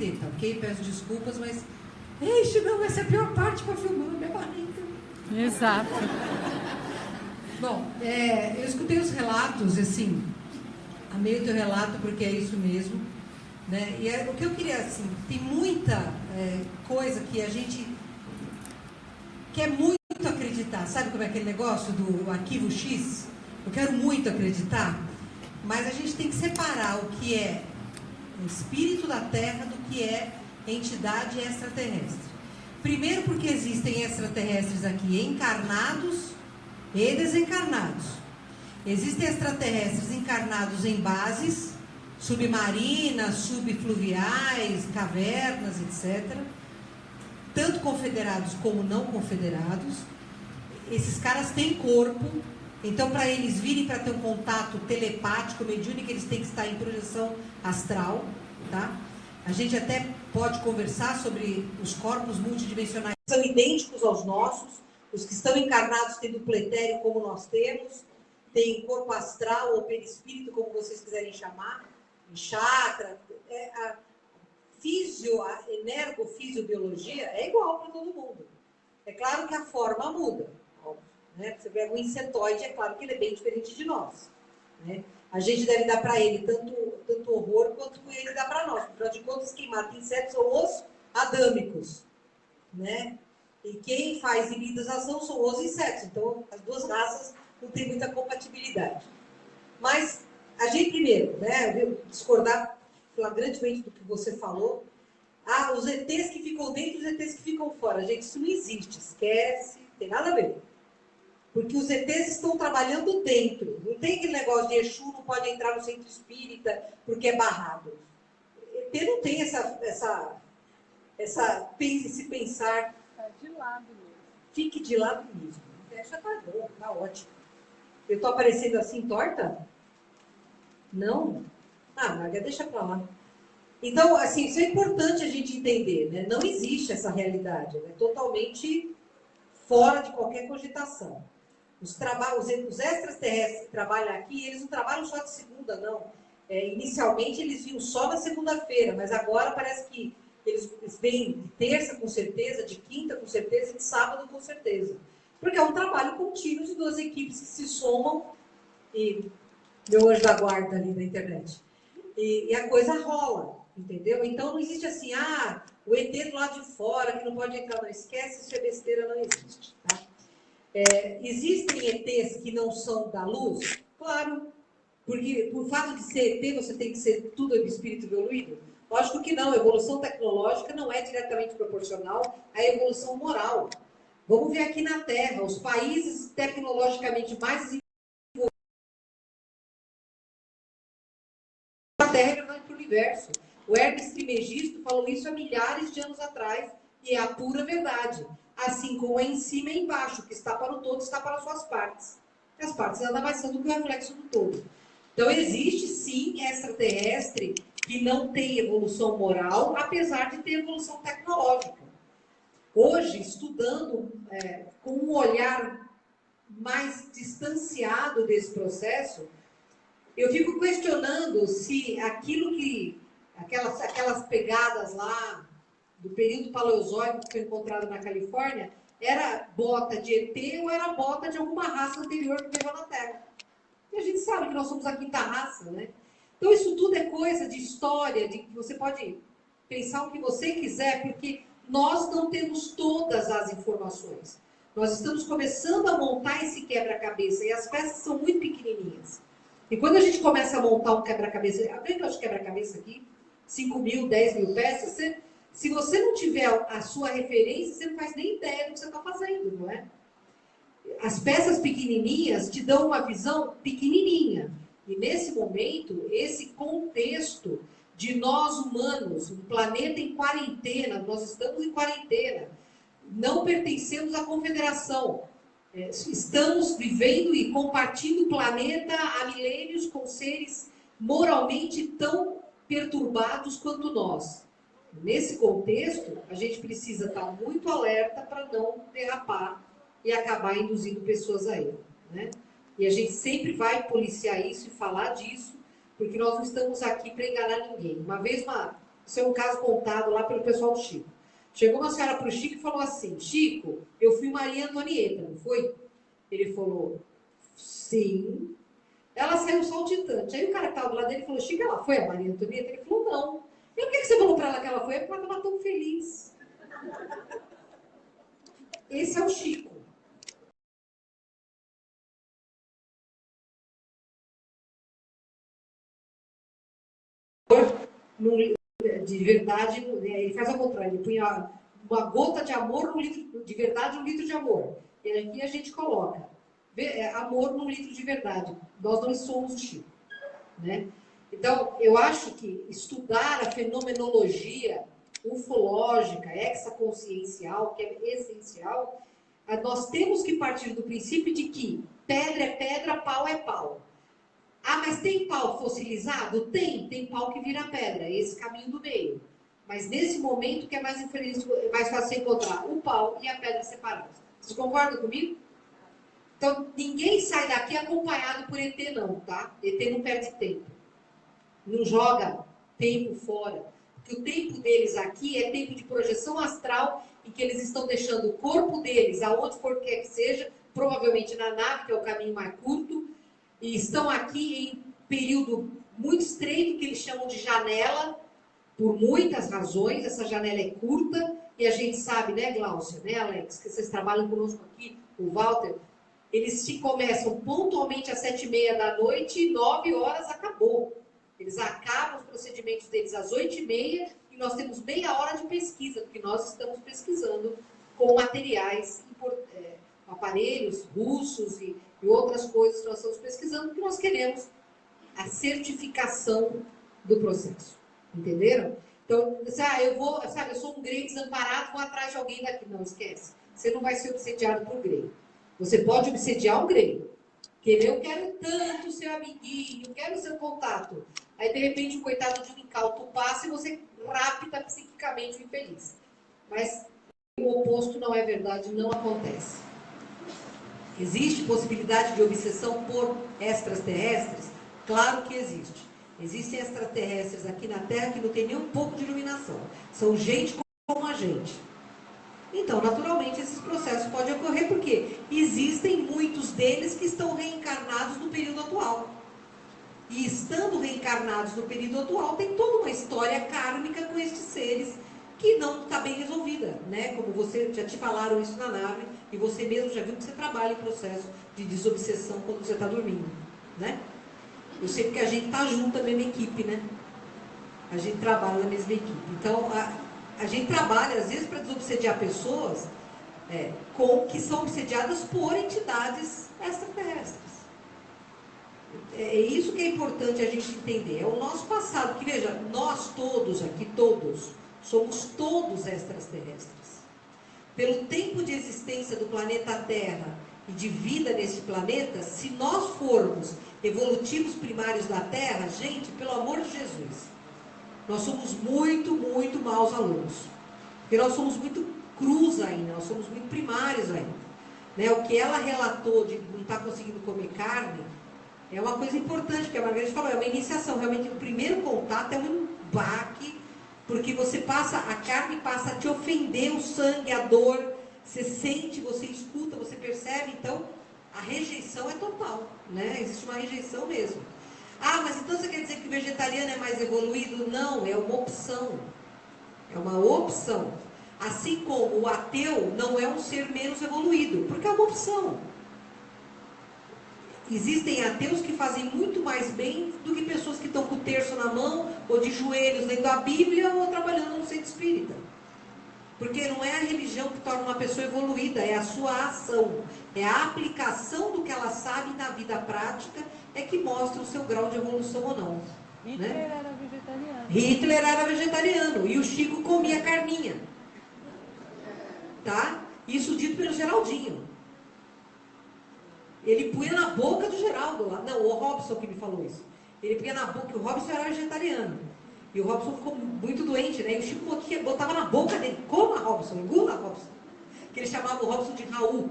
entender, tá ok? Peço desculpas, mas... Eixe, não, essa é a pior parte para filmar, minha barriga. Exato. Bom, eu escutei os relatos, assim, amei o teu relato porque é isso mesmo, né? E o que eu queria, assim, tem muita coisa que a gente quer muito acreditar. Sabe como é aquele negócio do arquivo X? Eu quero muito acreditar, mas a gente tem que separar o que é o espírito da Terra do que é entidade extraterrestre. Primeiro porque existem extraterrestres aqui encarnados e desencarnados. Existem extraterrestres encarnados em bases submarinas, subfluviais, cavernas, etc. Tanto confederados como não confederados. Esses caras têm corpo, então para eles virem para ter um contato telepático, mediúnico, eles têm que estar em projeção astral, tá? A gente até pode conversar sobre os corpos multidimensionais que são idênticos aos nossos, os que estão encarnados têm duplo etéreo como nós temos, tem corpo astral ou perispírito, como vocês quiserem chamar, chakra, a energofisiologia é igual para todo mundo. É claro que a forma muda, óbvio, né? Você pega um insetoide, é claro que ele é bem diferente de nós, né? A gente deve dar para ele tanto horror quanto ele dá para nós. Afinal de contas, quem mata insetos são os adâmicos, né? E quem faz hibridização são os insetos. Então, as duas raças não têm muita compatibilidade. Mas, a gente primeiro, né? Eu vou discordar flagrantemente do que você falou. Os ETs que ficam dentro e os ETs que ficam fora. Gente, isso não existe. Esquece, não tem nada a ver. Porque os ETs estão trabalhando dentro. Não tem aquele negócio de Exu não pode entrar no centro espírita porque é barrado. ET não tem esse pensar. Está de lado mesmo. Fique de lado mesmo. Já tá bom, tá ótimo. Eu tô aparecendo assim torta? Não? Marga, deixa pra lá. Então, assim, isso é importante a gente entender, né? Não existe essa realidade, é totalmente fora de qualquer cogitação. Os extraterrestres que trabalham aqui, eles não trabalham só de segunda, não. Inicialmente eles vinham só na segunda-feira, mas agora parece que eles vêm de terça com certeza, de quinta com certeza e de sábado com certeza. Porque é um trabalho contínuo de duas equipes que se somam e meu anjo da guarda ali na internet. E a coisa rola, entendeu? Então não existe assim, o ET do lado de fora que não pode entrar, não esquece, isso é besteira, não existe, tá? Existem ETs que não são da luz? Claro, porque por fato de ser ET, você tem que ser tudo de espírito evoluído? Lógico que não, a evolução tecnológica não é diretamente proporcional à evolução moral. Vamos ver aqui na Terra, os países tecnologicamente mais desenvolvidos, a Terra é verdade para o universo. O Hermes Trismegisto falou isso há milhares de anos atrás, e é a pura verdade. Assim como é em cima e embaixo, que está para o todo, está para as suas partes. As partes nada mais são do que o reflexo do todo. Então, existe sim extraterrestre que não tem evolução moral, apesar de ter evolução tecnológica. Hoje, estudando com um olhar mais distanciado desse processo, eu fico questionando se aquelas pegadas lá do período paleozoico que foi encontrado na Califórnia era bota de ET ou era bota de alguma raça anterior que veio na Terra. E a gente sabe que nós somos a quinta raça, né? Então isso tudo é coisa de história, de que você pode pensar o que você quiser, porque nós não temos todas as informações. Nós estamos começando a montar esse quebra-cabeça e as peças são muito pequenininhas. E quando a gente começa a montar um quebra-cabeça, aprende os quebra-cabeça aqui, 5 mil, 10 mil peças, se você não tiver a sua referência, você não faz nem ideia do que você está fazendo, não é? As peças pequenininhas te dão uma visão pequenininha. E nesse momento, esse contexto de nós humanos, um planeta em quarentena, nós estamos em quarentena, não pertencemos à confederação. Estamos vivendo e compartilhando o planeta há milênios com seres moralmente tão perturbados quanto nós. Nesse contexto, a gente precisa estar muito alerta para não derrapar e acabar induzindo pessoas a erro, né? E a gente sempre vai policiar isso e falar disso, porque nós não estamos aqui para enganar ninguém. Uma vez Isso é um caso contado lá pelo pessoal do Chico. Chegou uma senhora para o Chico e falou assim, Chico, eu fui Maria Antonieta, não foi? Ele falou, sim. Ela saiu saltitante. Aí o cara que estava do lado dele falou, Chico, ela foi a Maria Antonieta? Ele falou, não. E por que você falou para ela que ela foi? É porque ela estava tão feliz. Esse é o Chico. De verdade, ele faz ao contrário, ele punha uma gota de amor num litro de verdade, um litro de amor. E aqui a gente coloca amor num litro de verdade. Nós não somos o Chico, né? Então, eu acho que estudar a fenomenologia ufológica, extraconsciencial, que é essencial, nós temos que partir do princípio de que pedra é pedra, pau é pau. Ah, mas tem pau fossilizado? Tem pau que vira pedra, esse caminho do meio. Mas nesse momento que é mais fácil encontrar o pau e a pedra separados. Vocês concordam comigo? Então, ninguém sai daqui acompanhado por ET não, tá? ET não perde tempo. Não joga tempo fora. Porque o tempo deles aqui é tempo de projeção astral, em que eles estão deixando o corpo deles, aonde for quer que seja, provavelmente na nave, que é o caminho mais curto, e estão aqui em período muito estreito, que eles chamam de janela, por muitas razões. Essa janela é curta, e a gente sabe, né, Gláucia, né, Alex, que vocês trabalham conosco aqui, o Walter, eles se começam pontualmente às 7h30 da noite e 9 horas acabou. Eles acabam os procedimentos deles às 8h30 e nós temos meia hora de pesquisa, porque nós estamos pesquisando com materiais, aparelhos russos e outras coisas que nós estamos pesquisando, porque nós queremos a certificação do processo. Entenderam? Então, eu sou um grey desamparado, vou atrás de alguém daqui. Não, esquece. Você não vai ser obsediado por grey. Você pode obsediar um grey. Porque eu quero tanto seu amiguinho, quero seu contato. Aí, de repente, o coitado de um incauto passa e você rapta psiquicamente o infeliz. Mas o oposto não é verdade, não acontece. Existe possibilidade de obsessão por extraterrestres? Claro que existe. Existem extraterrestres aqui na Terra que não tem nem um pouco de iluminação. São gente como a gente. Então, naturalmente, esses processos podem ocorrer porque existem muitos deles que estão reencarnados no período atual. E estando reencarnados no período atual, tem toda uma história kármica com estes seres que não está bem resolvida, né? Como você já te falaram isso na nave, e você mesmo já viu que você trabalha em processo de desobsessão quando você está dormindo, né? Eu sei porque a gente está junto na mesma equipe, né? A gente trabalha na mesma equipe. Então, a gente trabalha, às vezes, para desobsediar pessoas que são obsediadas por entidades extraterrestres. É isso que é importante a gente entender. É o nosso passado. Que veja, nós todos aqui, todos, somos todos extraterrestres. Pelo tempo de existência do planeta Terra e de vida nesse planeta, se nós formos evolutivos primários da Terra, gente, pelo amor de Jesus, nós somos muito, muito maus alunos. Porque nós somos muito crus ainda, nós somos muito primários ainda. Né? O que ela relatou de não estar conseguindo comer carne é uma coisa importante, porque a Margarida falou, é uma iniciação. Realmente, o primeiro contato é um baque, porque a carne passa a te ofender, o sangue, a dor, você sente, você escuta, você percebe. Então, a rejeição é total, né? Existe uma rejeição mesmo. Ah, mas então você quer dizer que o vegetariano é mais evoluído? Não, é uma opção. É uma opção. Assim como o ateu não é um ser menos evoluído, porque é uma opção. Existem ateus que fazem muito mais bem do que pessoas que estão com o terço na mão, ou de joelhos lendo a Bíblia, ou trabalhando no centro espírita. Porque não é a religião que torna uma pessoa evoluída, é a sua ação. É a aplicação do que ela sabe na vida prática é que mostra o seu grau de evolução ou não. Hitler era vegetariano. Hitler era vegetariano e o Chico comia carninha. Tá? Isso dito pelo Geraldinho. Ele punha na boca do Geraldo lá. Não, o Robson que me falou isso. Ele punha na boca, o Robson era vegetariano. E o Robson ficou muito doente, né? E o Chico botava na boca dele. Coma, Robson, engula, Robson. Que ele chamava o Robson de Raul.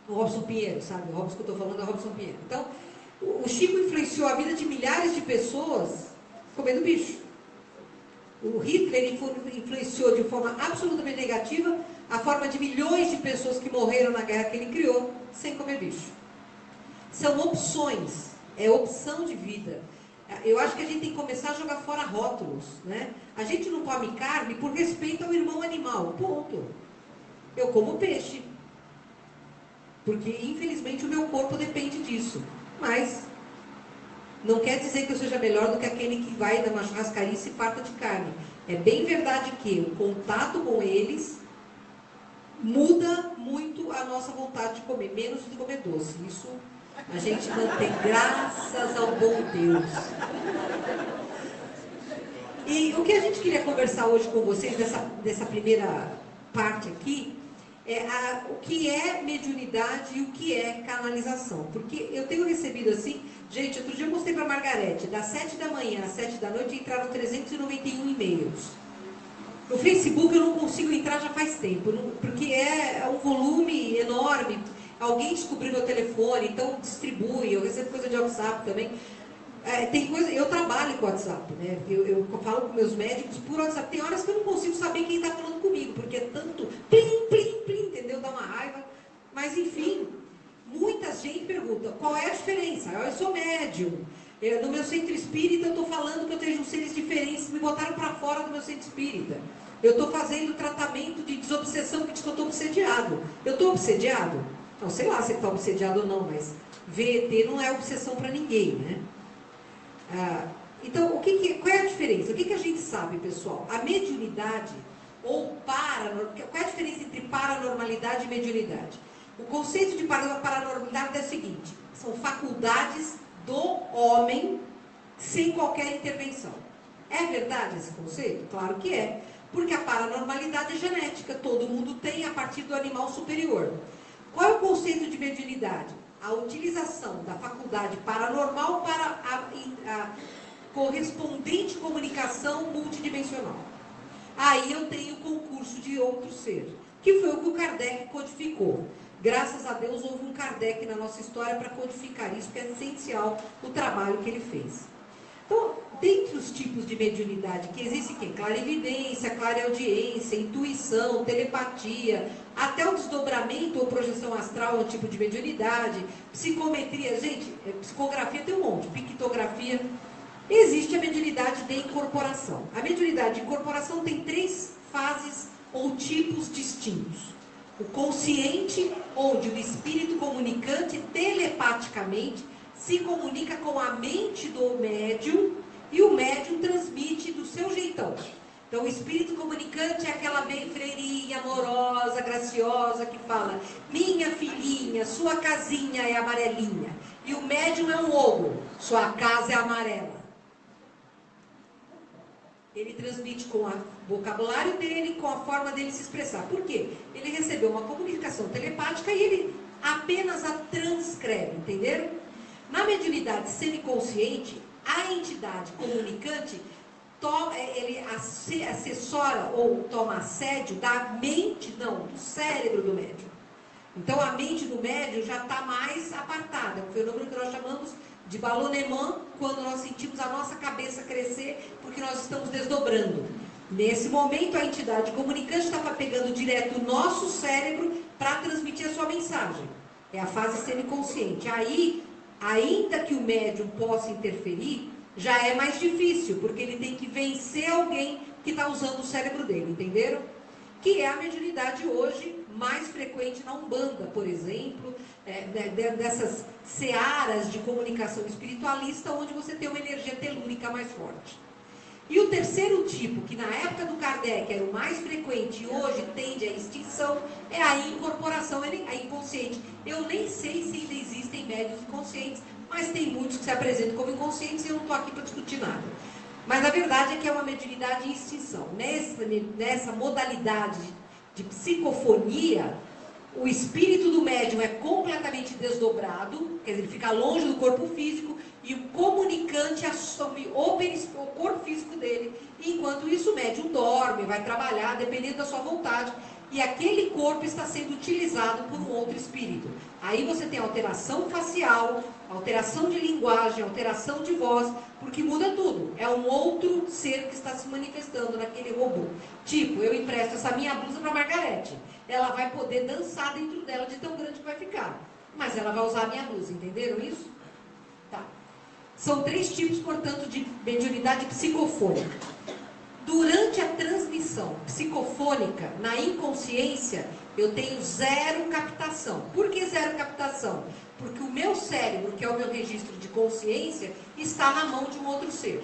O Robson Pinheiro, sabe? O Robson que eu estou falando é o Robson Pinheiro. Então, o Chico influenciou a vida de milhares de pessoas comendo bicho. O Hitler influenciou de forma absolutamente negativa a forma de milhões de pessoas que morreram na guerra que ele criou sem comer bicho. São opções, é opção de vida. Eu acho que a gente tem que começar a jogar fora rótulos, né? A gente não come carne por respeito ao irmão animal, ponto. Eu como peixe, porque infelizmente o meu corpo depende disso. Mas não quer dizer que eu seja melhor do que aquele que vai numa churrascaria e se farta de carne. É bem verdade que o contato com eles muda muito a nossa vontade de comer, menos de comer doce. Isso a gente mantém, graças ao bom Deus. E o que a gente queria conversar hoje com vocês, dessa primeira parte aqui, é o que é mediunidade e o que é canalização. Porque eu tenho recebido assim, gente, outro dia eu mostrei para a Margarete, das 7 da manhã às 7 da noite entraram 391 e-mails. No Facebook eu não consigo entrar já faz tempo, porque é um volume enorme. Alguém descobriu meu telefone, então distribui, eu recebo coisa de WhatsApp também. Tem coisa, eu trabalho com WhatsApp, né? Eu falo com meus médicos por WhatsApp. Tem horas que eu não consigo saber quem está falando comigo, porque é tanto plim, plim, plim, entendeu? Dá uma raiva. Mas enfim, muita gente pergunta, qual é a diferença? Eu sou médium. No meu centro espírita eu estou falando que eu tenho seres diferentes, me botaram para fora do meu centro espírita. Eu estou fazendo tratamento de desobsessão, que diz que eu estou obsediado. Eu estou obsediado? Não, sei lá se ele está obsediado ou não, mas VET não é obsessão para ninguém, né? Então, qual é a diferença? O que a gente sabe, pessoal? A mediunidade, ou qual é a diferença entre paranormalidade e mediunidade? O conceito de paranormalidade é o seguinte, são faculdades do homem sem qualquer intervenção. É verdade esse conceito? Claro que é. Porque a paranormalidade é genética, todo mundo tem a partir do animal superior. Qual é o conceito de mediunidade? A utilização da faculdade paranormal para a correspondente comunicação multidimensional. Aí eu tenho o concurso de outro ser, que foi o que o Kardec codificou. Graças a Deus houve um Kardec na nossa história para codificar isso, que é essencial o trabalho que ele fez. Então, dentre os tipos de mediunidade que existem, que clarividência, clareaudiência, intuição, telepatia, até o desdobramento ou projeção astral é um tipo de mediunidade, psicometria, gente, psicografia tem um monte, pictografia. Existe a mediunidade de incorporação. A mediunidade de incorporação tem 3 fases ou tipos distintos. O consciente, onde o espírito comunicante telepaticamente se comunica com a mente do médium e o médium transmite do seu jeitão. Então, o espírito comunicante é aquela bem freirinha, amorosa, graciosa, que fala: minha filhinha, sua casinha é amarelinha. E o médium é um ogro, sua casa é amarela. Ele transmite com o vocabulário dele, com a forma dele se expressar. Por quê? Ele recebeu uma comunicação telepática e ele apenas a transcreve, entenderam? Na mediunidade semiconsciente, a entidade comunicante ele assessora ou toma assédio da mente, não, do cérebro do médium. Então a mente do médium já está mais apartada, é um fenômeno que nós chamamos de ballonnement, quando nós sentimos a nossa cabeça crescer, porque nós estamos desdobrando. Nesse momento a entidade comunicante estava pegando direto o nosso cérebro para transmitir a sua mensagem. É a fase semiconsciente. Aí, ainda que o médium possa interferir, já é mais difícil, porque ele tem que vencer alguém que está usando o cérebro dele, entenderam? Que é a mediunidade hoje mais frequente na Umbanda, por exemplo, dessas searas de comunicação espiritualista, onde você tem uma energia telúrica mais forte. E o terceiro tipo, que na época do Kardec era o mais frequente e hoje tende à extinção, é a incorporação, a inconsciente. Eu nem sei se ainda existem médiuns inconscientes, mas tem muitos que se apresentam como inconscientes e eu não estou aqui para discutir nada. Mas a verdade é que é uma mediunidade em extinção. Nessa modalidade de psicofonia, o espírito do médium é completamente desdobrado, quer dizer, ele fica longe do corpo físico, e o comunicante assume o corpo físico dele. Enquanto isso, o médium dorme, vai trabalhar, dependendo da sua vontade. e aquele corpo está sendo utilizado por um outro espírito. Aí você tem alteração facial, alteração de linguagem, alteração de voz, porque muda tudo. É um outro ser que está se manifestando naquele robô. Tipo, eu empresto essa minha blusa para a Margarete. Ela vai poder dançar dentro dela de tão grande que vai ficar. Mas ela vai usar a minha blusa, entenderam isso? Tá. São 3 tipos, portanto, de mediunidade psicofônica. Durante a transmissão psicofônica, na inconsciência, eu tenho 0 captação. Por que 0 captação? Porque o meu cérebro, que é o meu registro de consciência, está na mão de um outro ser.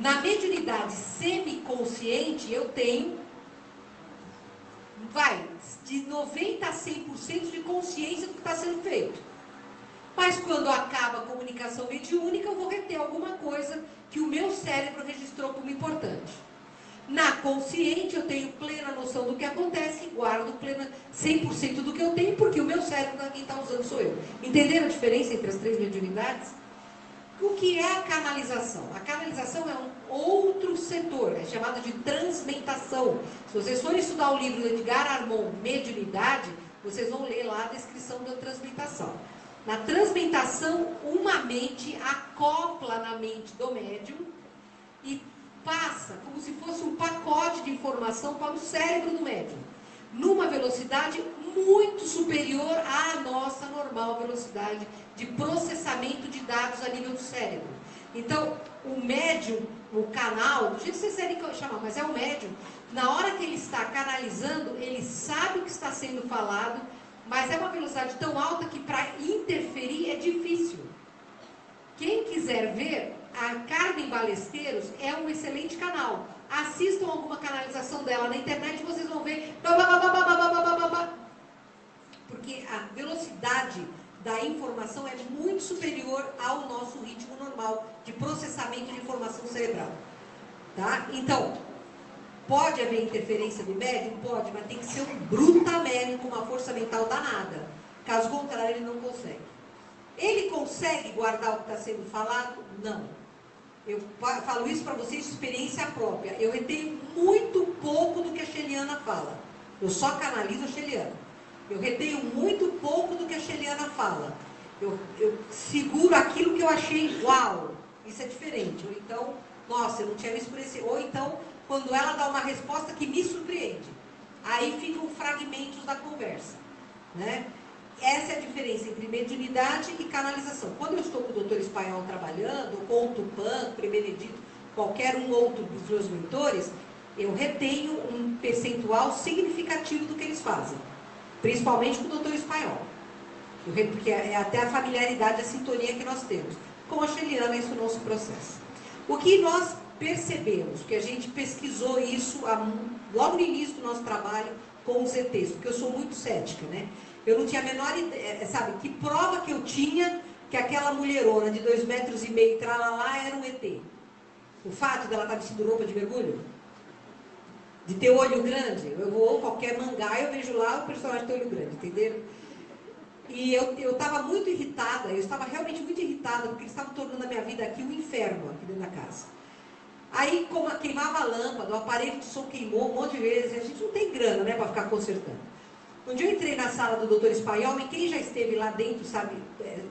Na mediunidade semiconsciente, eu tenho, de 90% a 100% de consciência do que está sendo feito. Mas quando acaba a comunicação mediúnica, eu vou reter alguma coisa que o meu cérebro registrou como importante. Na consciente, eu tenho plena noção do que acontece e guardo plena 100% do que eu tenho, porque o meu cérebro, quem está usando sou eu. Entenderam a diferença entre as 3 mediunidades? O que é a canalização? A canalização é um outro setor, é chamado de transmentação. Se vocês forem estudar o livro do Edgar Armond, Mediunidade, vocês vão ler lá a descrição da transmentação. Na transmentação, uma mente acopla na mente do médium e passa como se fosse um pacote de informação para o cérebro do médium, numa velocidade muito superior à nossa normal velocidade de processamento de dados a nível do cérebro. Então, o médium, o canal, do jeito que vocês querem chamar, mas é o médium, na hora que ele está canalizando, ele sabe o que está sendo falado, mas é uma velocidade tão alta que para interferir é difícil. Quem quiser ver, a Carmen Balesteiros é um excelente canal. Assistam alguma canalização dela na internet e vocês vão ver. Porque a velocidade da informação é muito superior ao nosso ritmo normal de processamento de informação cerebral. Tá? Então, pode haver interferência do médium? Pode, mas tem que ser um brutamédio com uma força mental danada. Caso contrário, ele não consegue. Ele consegue guardar o que está sendo falado? Não. Eu falo isso para vocês de experiência própria. Eu retenho muito pouco do que a Sheliana fala. Eu só canalizo a Sheliana. Eu retenho muito pouco do que a Sheliana fala. Eu seguro aquilo que eu achei uau. Isso é diferente. Ou então, nossa, eu não tinha visto por esse... Ou então, quando ela dá uma resposta que me surpreende. Aí ficam fragmentos da conversa. Né? Essa é a diferença entre mediunidade e canalização. Quando eu estou com o Dr. Espanhol trabalhando, ou com o Tupã, o Frei Benedito, qualquer um outro dos meus mentores, eu retenho um percentual significativo do que eles fazem. Principalmente com o Dr. Espanhol. Porque é até a familiaridade, a sintonia que nós temos. Com a Sheliana, isso não se processa. O que nós percebemos, que a gente pesquisou isso logo no início do nosso trabalho com os ETs, porque eu sou muito cética, né? Eu não tinha a menor ideia, sabe, que prova que eu tinha que aquela mulherona de 2,5 metros tralalá era um ET. O fato dela estar vestindo roupa de mergulho, de ter olho grande, eu vou qualquer mangá, eu vejo lá o personagem ter olho grande, entenderam? E eu estava muito irritada, eu estava realmente muito irritada, porque eles estavam tornando a minha vida aqui um inferno, aqui dentro da casa. Aí, como queimava a lâmpada, o aparelho de som queimou um monte de vezes, a gente não tem grana, né, para ficar consertando. Um dia eu entrei na sala do Dr. Espanhol, e quem já esteve lá dentro, sabe,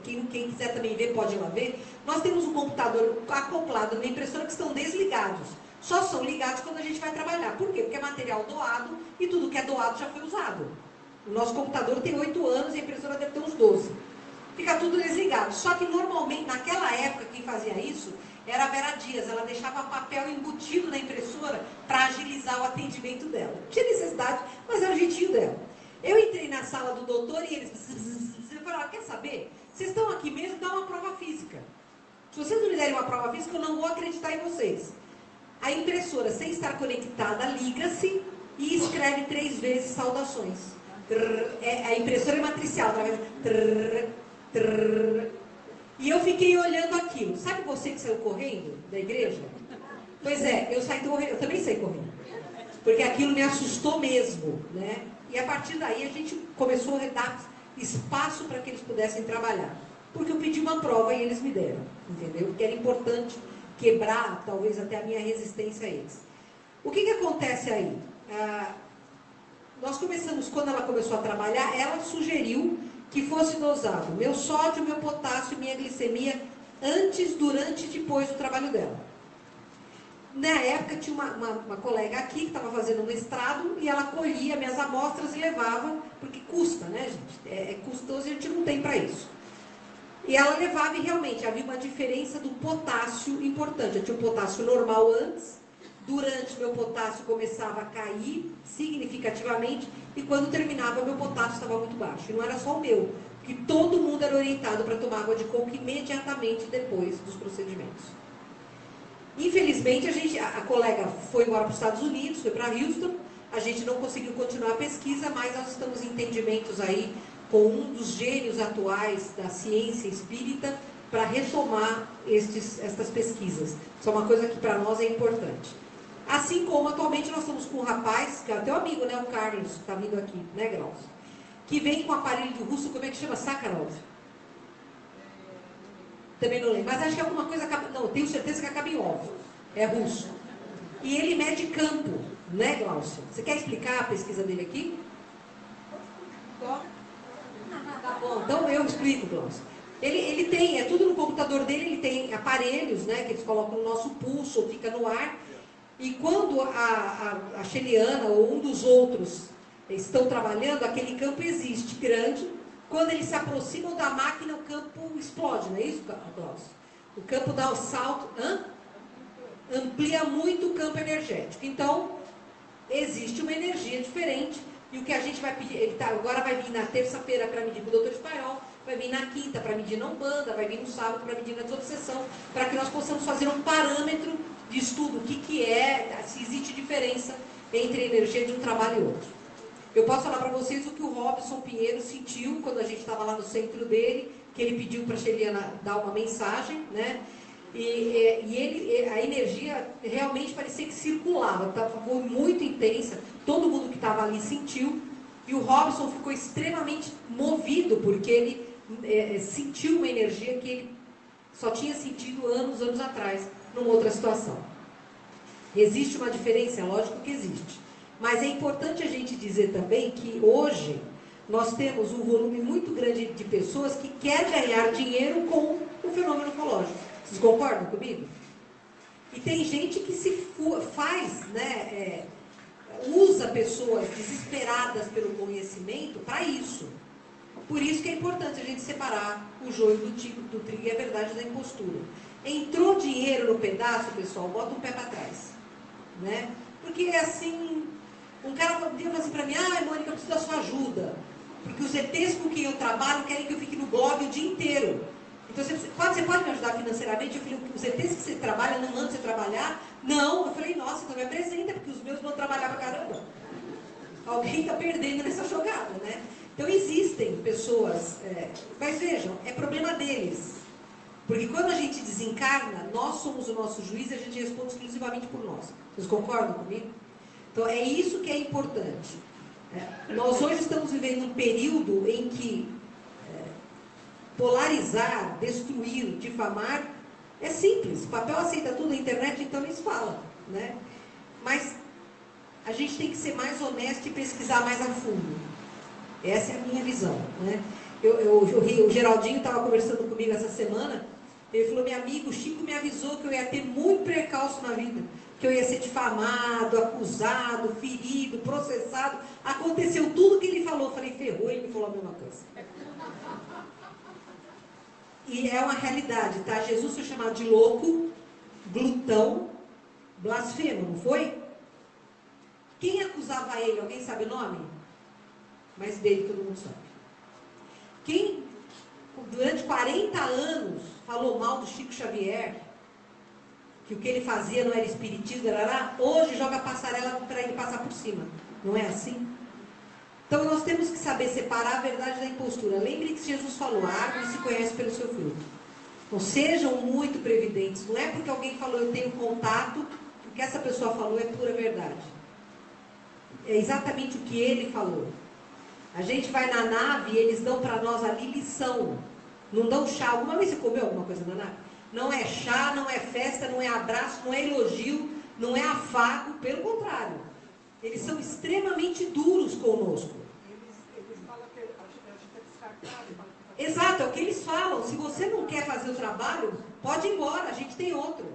quem quiser também ver, pode ir lá ver, nós temos um computador acoplado numa impressora que estão desligados. Só são ligados quando a gente vai trabalhar. Por quê? Porque é material doado, e tudo que é doado já foi usado. O nosso computador tem 8 anos, e a impressora deve ter uns 12. Fica tudo desligado. Só que normalmente, naquela época, quem fazia isso era a Vera Dias. Ela deixava papel embutido na impressora para agilizar o atendimento dela. Não tinha necessidade, mas era o jeitinho dela. Eu entrei na sala do doutor e eles falaram, quer saber? Vocês estão aqui mesmo, dá uma prova física. Se vocês não me derem uma prova física, eu não vou acreditar em vocês. A impressora, sem estar conectada, liga-se e escreve 3 vezes saudações. A impressora é matricial, e eu fiquei olhando aquilo. Sabe você que saiu correndo da igreja? Pois é, eu saí correndo, eu também saí correndo. Porque aquilo me assustou mesmo, né? E a partir daí a gente começou a dar espaço para que eles pudessem trabalhar. Porque eu pedi uma prova e eles me deram, entendeu? Porque era importante quebrar, talvez, até a minha resistência a eles. O que acontece aí? nós começamos, quando ela começou a trabalhar, ela sugeriu que fosse dosado meu sódio, meu potássio, minha glicemia, antes, durante e depois do trabalho dela. Na época, tinha uma colega aqui que estava fazendo mestrado e ela colhia minhas amostras e levava, porque custa, né, gente? É custoso e a gente não tem para isso. E ela levava e realmente havia uma diferença do potássio importante. Eu tinha um potássio normal antes, durante meu potássio começava a cair significativamente e quando terminava meu potássio estava muito baixo. E não era só o meu, porque todo mundo era orientado para tomar água de coco imediatamente depois dos procedimentos. Infelizmente, a colega foi embora para os Estados Unidos, foi para Houston, a gente não conseguiu continuar a pesquisa, mas nós estamos em entendimentos aí com um dos gênios atuais da ciência espírita para retomar estas pesquisas. Isso é uma coisa que para nós é importante. Assim como atualmente nós estamos com um rapaz, que é teu amigo, né, o Carlos, que está vindo aqui, né, Graus? Que vem com um aparelho de russo, como é que chama? Sakharov. Também não lembro, mas acho que é alguma coisa, não, tenho certeza que acaba em ovo, é russo. E ele mede campo, né, Glaucio? Você quer explicar a pesquisa dele aqui? Tá bom, então eu explico, Glaucio. Ele tem, é tudo no computador dele, ele tem aparelhos, né, que eles colocam no nosso pulso, ou fica no ar, e quando a Sheliana ou um dos outros estão trabalhando, aquele campo existe, grande. Quando eles se aproximam da máquina, o campo explode, não é isso, Glaucio? O campo dá o salto, amplia muito o campo energético. Então, existe uma energia diferente. E o que a gente vai pedir, agora vai vir na terça-feira para medir com o doutor Espanhol, vai vir na quinta para medir na Umbanda, vai vir no sábado para medir na desobsessão, para que nós possamos fazer um parâmetro de estudo, o que é, se existe diferença entre a energia de um trabalho e outro. Eu posso falar para vocês o que o Robson Pinheiro sentiu quando a gente estava lá no centro dele, que ele pediu para a Sheliana dar uma mensagem, né? A energia realmente parecia que circulava, foi muito intensa, todo mundo que estava ali sentiu, e o Robson ficou extremamente movido, porque ele sentiu uma energia que ele só tinha sentido anos atrás, numa outra situação. Existe uma diferença? É lógico que existe. Mas é importante a gente dizer também que hoje nós temos um volume muito grande de pessoas que querem ganhar dinheiro com o fenômeno ufológico. Vocês concordam comigo? E tem gente que se faz, né, usa pessoas desesperadas pelo conhecimento para isso. Por isso que é importante a gente separar o joio do trigo e a verdade da impostura. Entrou dinheiro no pedaço, pessoal, bota um pé para trás. Né? Porque é assim, um cara um dia falou assim para mim, Mônica, eu preciso da sua ajuda. Porque os ETs com quem eu trabalho querem que eu fique no blog o dia inteiro. Então, você pode me ajudar financeiramente? Eu falei, os ETs que você trabalha não mandam você trabalhar? Não. Eu falei, nossa, então me apresenta, porque os meus vão trabalhar pra caramba. Alguém está perdendo nessa jogada, né? Então, existem pessoas, mas vejam, é problema deles. Porque quando a gente desencarna, nós somos o nosso juiz e a gente responde exclusivamente por nós. Vocês concordam comigo? Então, é isso que é importante. Nós hoje estamos vivendo um período em que polarizar, destruir, difamar, é simples. O papel aceita tudo, a internet então nem se fala, né? Mas a gente tem que ser mais honesto e pesquisar mais a fundo. Essa é a minha visão, né? O Geraldinho estava conversando comigo essa semana, ele falou, meu amigo, o Chico me avisou que eu ia ter muito precalço na vida, que eu ia ser difamado, acusado, ferido, processado. Aconteceu tudo que ele falou. Eu falei, ferrou, ele me falou a mesma coisa. E é uma realidade, tá? Jesus foi chamado de louco, glutão, blasfemo, não foi? Quem acusava ele? Alguém sabe o nome? Mas dele todo mundo sabe. Quem, durante 40 anos, falou mal do Chico Xavier, que o que ele fazia não era espiritismo, hoje joga passarela para ele passar por cima. Não é assim? Então, nós temos que saber separar a verdade da impostura. Lembre que Jesus falou, a árvore se conhece pelo seu fruto. Então, sejam muito previdentes. Não é porque alguém falou, eu tenho contato, que o que essa pessoa falou é pura verdade. É exatamente o que ele falou. A gente vai na nave e eles dão para nós ali lição. Não dão chá. Alguma vez você comeu alguma coisa na nave? Não é chá, não é festa, não é abraço, não é elogio, não é afago. Pelo contrário. Eles são extremamente duros conosco. Eles falam que a gente é descartável. Exato, é o que eles falam. Se você não quer fazer o trabalho, pode ir embora, a gente tem outro.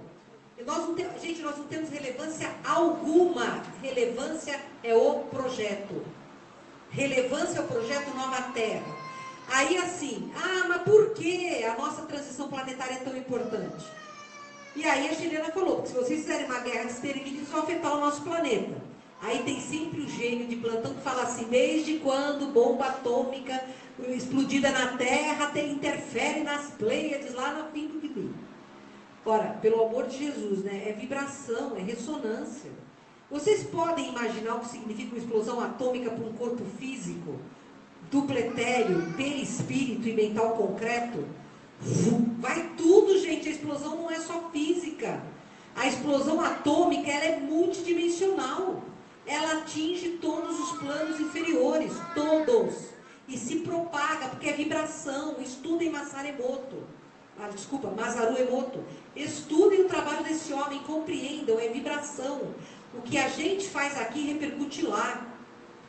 E nós não temos, gente, nós não temos relevância alguma. Relevância é o projeto. Relevância é o projeto Nova Terra. Aí assim, mas por que a nossa transição planetária é tão importante? E aí a chilena falou, que se vocês fizerem uma guerra de extermínio, isso vai afetar o nosso planeta. Aí tem sempre o gênio de plantão que fala assim, desde quando bomba atômica explodida na Terra interfere nas Pleiades lá no fim do que. Ora, pelo amor de Jesus, né? É vibração, é ressonância. Vocês podem imaginar o que significa uma explosão atômica para um corpo físico, duplo etéreo, perispírito e mental concreto? Vai tudo, gente. A explosão não é só física. A explosão atômica, ela é multidimensional. Ela atinge todos os planos inferiores, todos. E se propaga, porque é vibração. Estudem Masaru Emoto. Estudem o trabalho desse homem, compreendam, é vibração. O que a gente faz aqui repercute lá.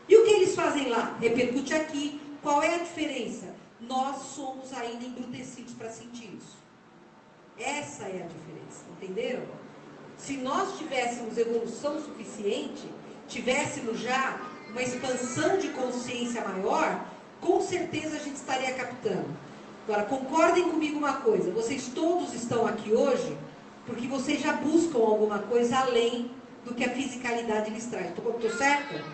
E o que eles fazem lá? Repercute aqui. Qual é a diferença? Nós somos ainda embrutecidos para sentir isso. Essa é a diferença, entenderam? Se nós tivéssemos evolução suficiente, tivéssemos já uma expansão de consciência maior, com certeza a gente estaria captando. Agora, concordem comigo uma coisa, vocês todos estão aqui hoje porque vocês já buscam alguma coisa além do que a fisicalidade lhes traz. Estou certa?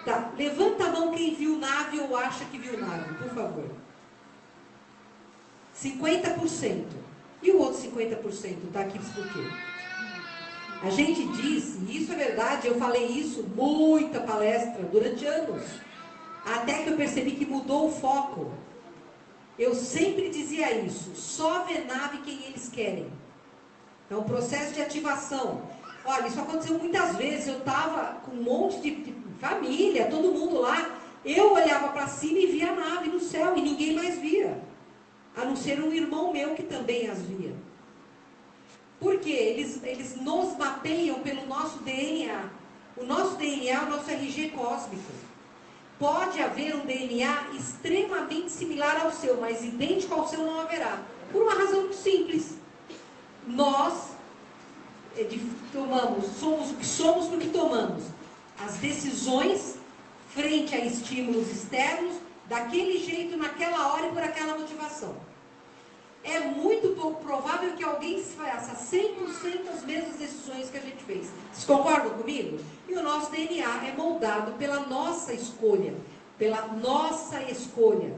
Tá, levanta a mão quem viu nave ou acha que viu nave, por favor. 50%. E o outro 50% está aqui por quê? A gente diz, e isso é verdade, eu falei isso muita palestra durante anos, até que eu percebi que mudou o foco. Eu sempre dizia isso, só vê nave quem eles querem. É um processo de ativação. Olha, isso aconteceu muitas vezes, eu estava com um monte de família, todo mundo lá, eu olhava para cima e via a nave no céu, e ninguém mais via, a não ser um irmão meu que também as via. Por quê? Eles nos mapeiam pelo nosso DNA. O nosso DNA é o nosso RG cósmico. Pode haver um DNA extremamente similar ao seu, mas idêntico ao seu não haverá. Por uma razão muito simples. Nós somos o que somos porque tomamos as decisões frente a estímulos externos, daquele jeito, naquela hora e por aquela motivação. É muito pouco provável que alguém faça 100% as mesmas decisões que a gente fez. Vocês concordam comigo? E o nosso DNA é moldado pela nossa escolha. Pela nossa escolha.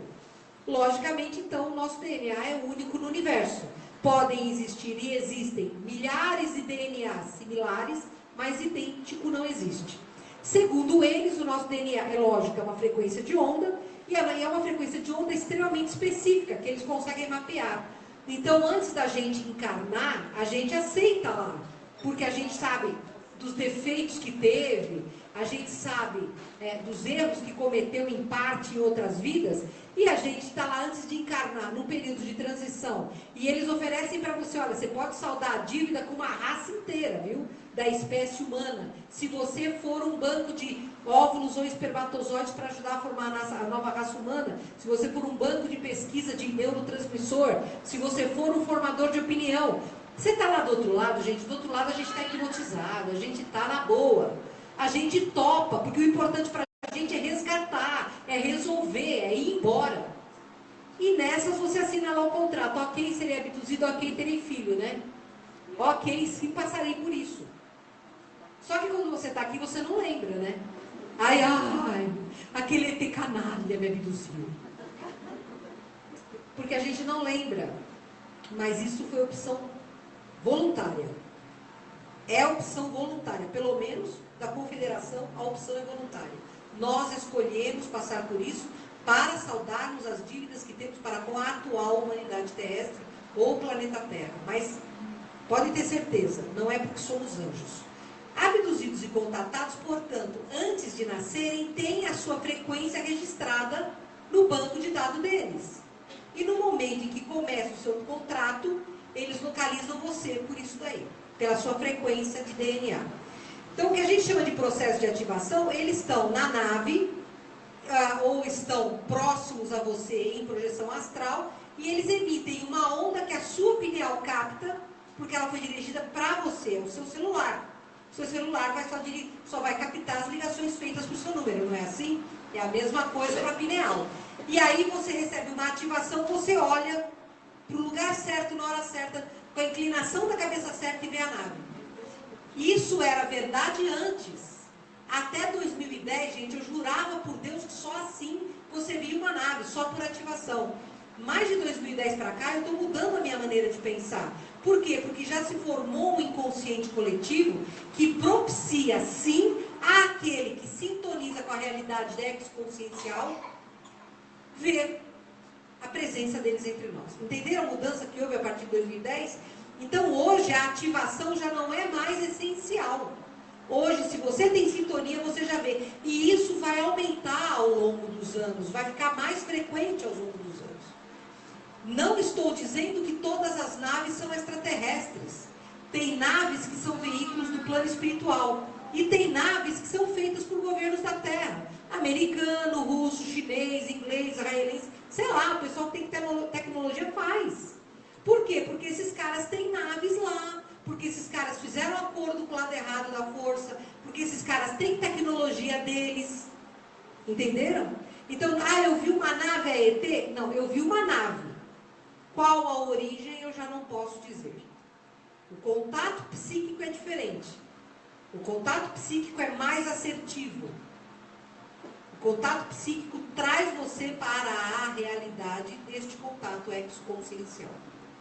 Logicamente, então, o nosso DNA é único no universo. Podem existir e existem milhares de DNAs similares, mas idêntico não existe. Segundo eles, o nosso DNA, é lógico, é uma frequência de onda, e é uma frequência de onda extremamente específica, que eles conseguem mapear. Então, antes da gente encarnar, a gente aceita lá, porque a gente sabe dos defeitos que teve, a gente sabe dos erros que cometeu em parte em outras vidas, e a gente está lá antes de encarnar, num período de transição. E eles oferecem para você, olha, você pode saldar a dívida com uma raça inteira, viu? Da espécie humana. Se você for um banco de óvulos ou espermatozoides para ajudar a formar a nova raça humana, se você for um banco de pesquisa de neurotransmissor, se você for um formador de opinião. Você está lá do outro lado, gente, do outro lado a gente está hipnotizado, a gente está na boa. A gente topa, porque o importante para a gente é resgatar, é resolver, é ir embora. E nessas você assina lá o contrato. Ok, serei abduzido, ok, terei filho, né? Ok, sim, passarei por isso. Só que quando você está aqui, você não lembra, né? Ai, aquele ET canalha me abduziu. Porque a gente não lembra. Mas isso foi opção voluntária. É opção voluntária. Pelo menos da confederação, a opção é voluntária. Nós escolhemos passar por isso para saldarmos as dívidas que temos para com a atual humanidade terrestre ou planeta Terra. Mas pode ter certeza, não é porque somos anjos. Abduzidos e contatados, portanto, antes de nascerem, têm a sua frequência registrada no banco de dados deles. E no momento em que começa o seu contrato, eles localizam você por isso daí, pela sua frequência de DNA. Então, o que a gente chama de processo de ativação, eles estão na nave, ou estão próximos a você em projeção astral, e eles emitem uma onda que a sua pineal capta, porque ela foi dirigida para você, o seu celular. O seu celular só vai captar as ligações feitas para o seu número, não é assim? É a mesma coisa para a pineal. E aí você recebe uma ativação, você olha para o lugar certo, na hora certa, com a inclinação da cabeça certa e vê a nave. Isso era verdade antes. Até 2010, gente, eu jurava por Deus que só assim você via uma nave, só por ativação. Mais de 2010 para cá, eu estou mudando a minha maneira de pensar. Por quê? Porque já se formou um inconsciente coletivo que propicia, sim, àquele que sintoniza com a realidade exconsciencial, ver a presença deles entre nós. Entenderam a mudança que houve a partir de 2010? Então, hoje, a ativação já não é mais essencial. Hoje, se você tem sintonia, você já vê. E isso vai aumentar ao longo dos anos, vai ficar mais frequente ao longo dos anos. Não estou dizendo que todas as naves são extraterrestres. Tem naves que são veículos do plano espiritual. E tem naves que são feitas por governos da Terra. Americano, russo, chinês, inglês, israelense. Sei lá, o pessoal que tem tecnologia faz. Por quê? Porque esses caras têm naves lá. Porque esses caras fizeram acordo com o lado errado da força. Porque esses caras têm tecnologia deles. Entenderam? Então, eu vi uma nave, é ET? Não, eu vi uma nave. Qual a origem, eu já não posso dizer. O contato psíquico é diferente. O contato psíquico é mais assertivo. O contato psíquico traz você para a realidade deste contato exconsciencial.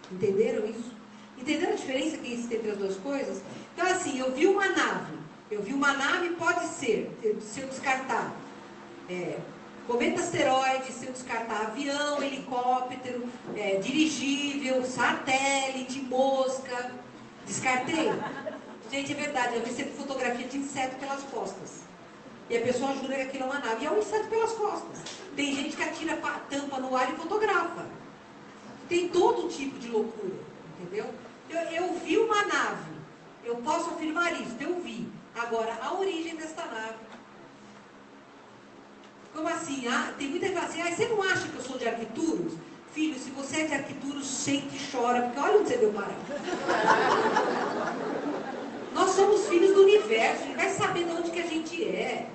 Entenderam isso? Entenderam a diferença que existe entre as duas coisas? Então, assim, eu vi uma nave. Eu vi uma nave, pode ser, se eu descartar cometa asteroide, se eu descartar avião, helicóptero, dirigível, satélite, mosca. Descartei? Gente, é verdade, eu recebo fotografia de inseto pelas costas. E a pessoa jura que aquilo é uma nave. E é um inseto pelas costas. Tem gente que atira a tampa no ar e fotografa. Tem todo tipo de loucura, entendeu? Eu vi uma nave. Eu posso afirmar isso, eu vi. Agora, a origem desta nave. Como assim? Tem muita gente que fala assim, você não acha que eu sou de Arquituros? Filho, se você é de Arquituros, sente e chora, porque olha onde você deu parar. Nós somos filhos do universo, a gente vai saber de onde que a gente é.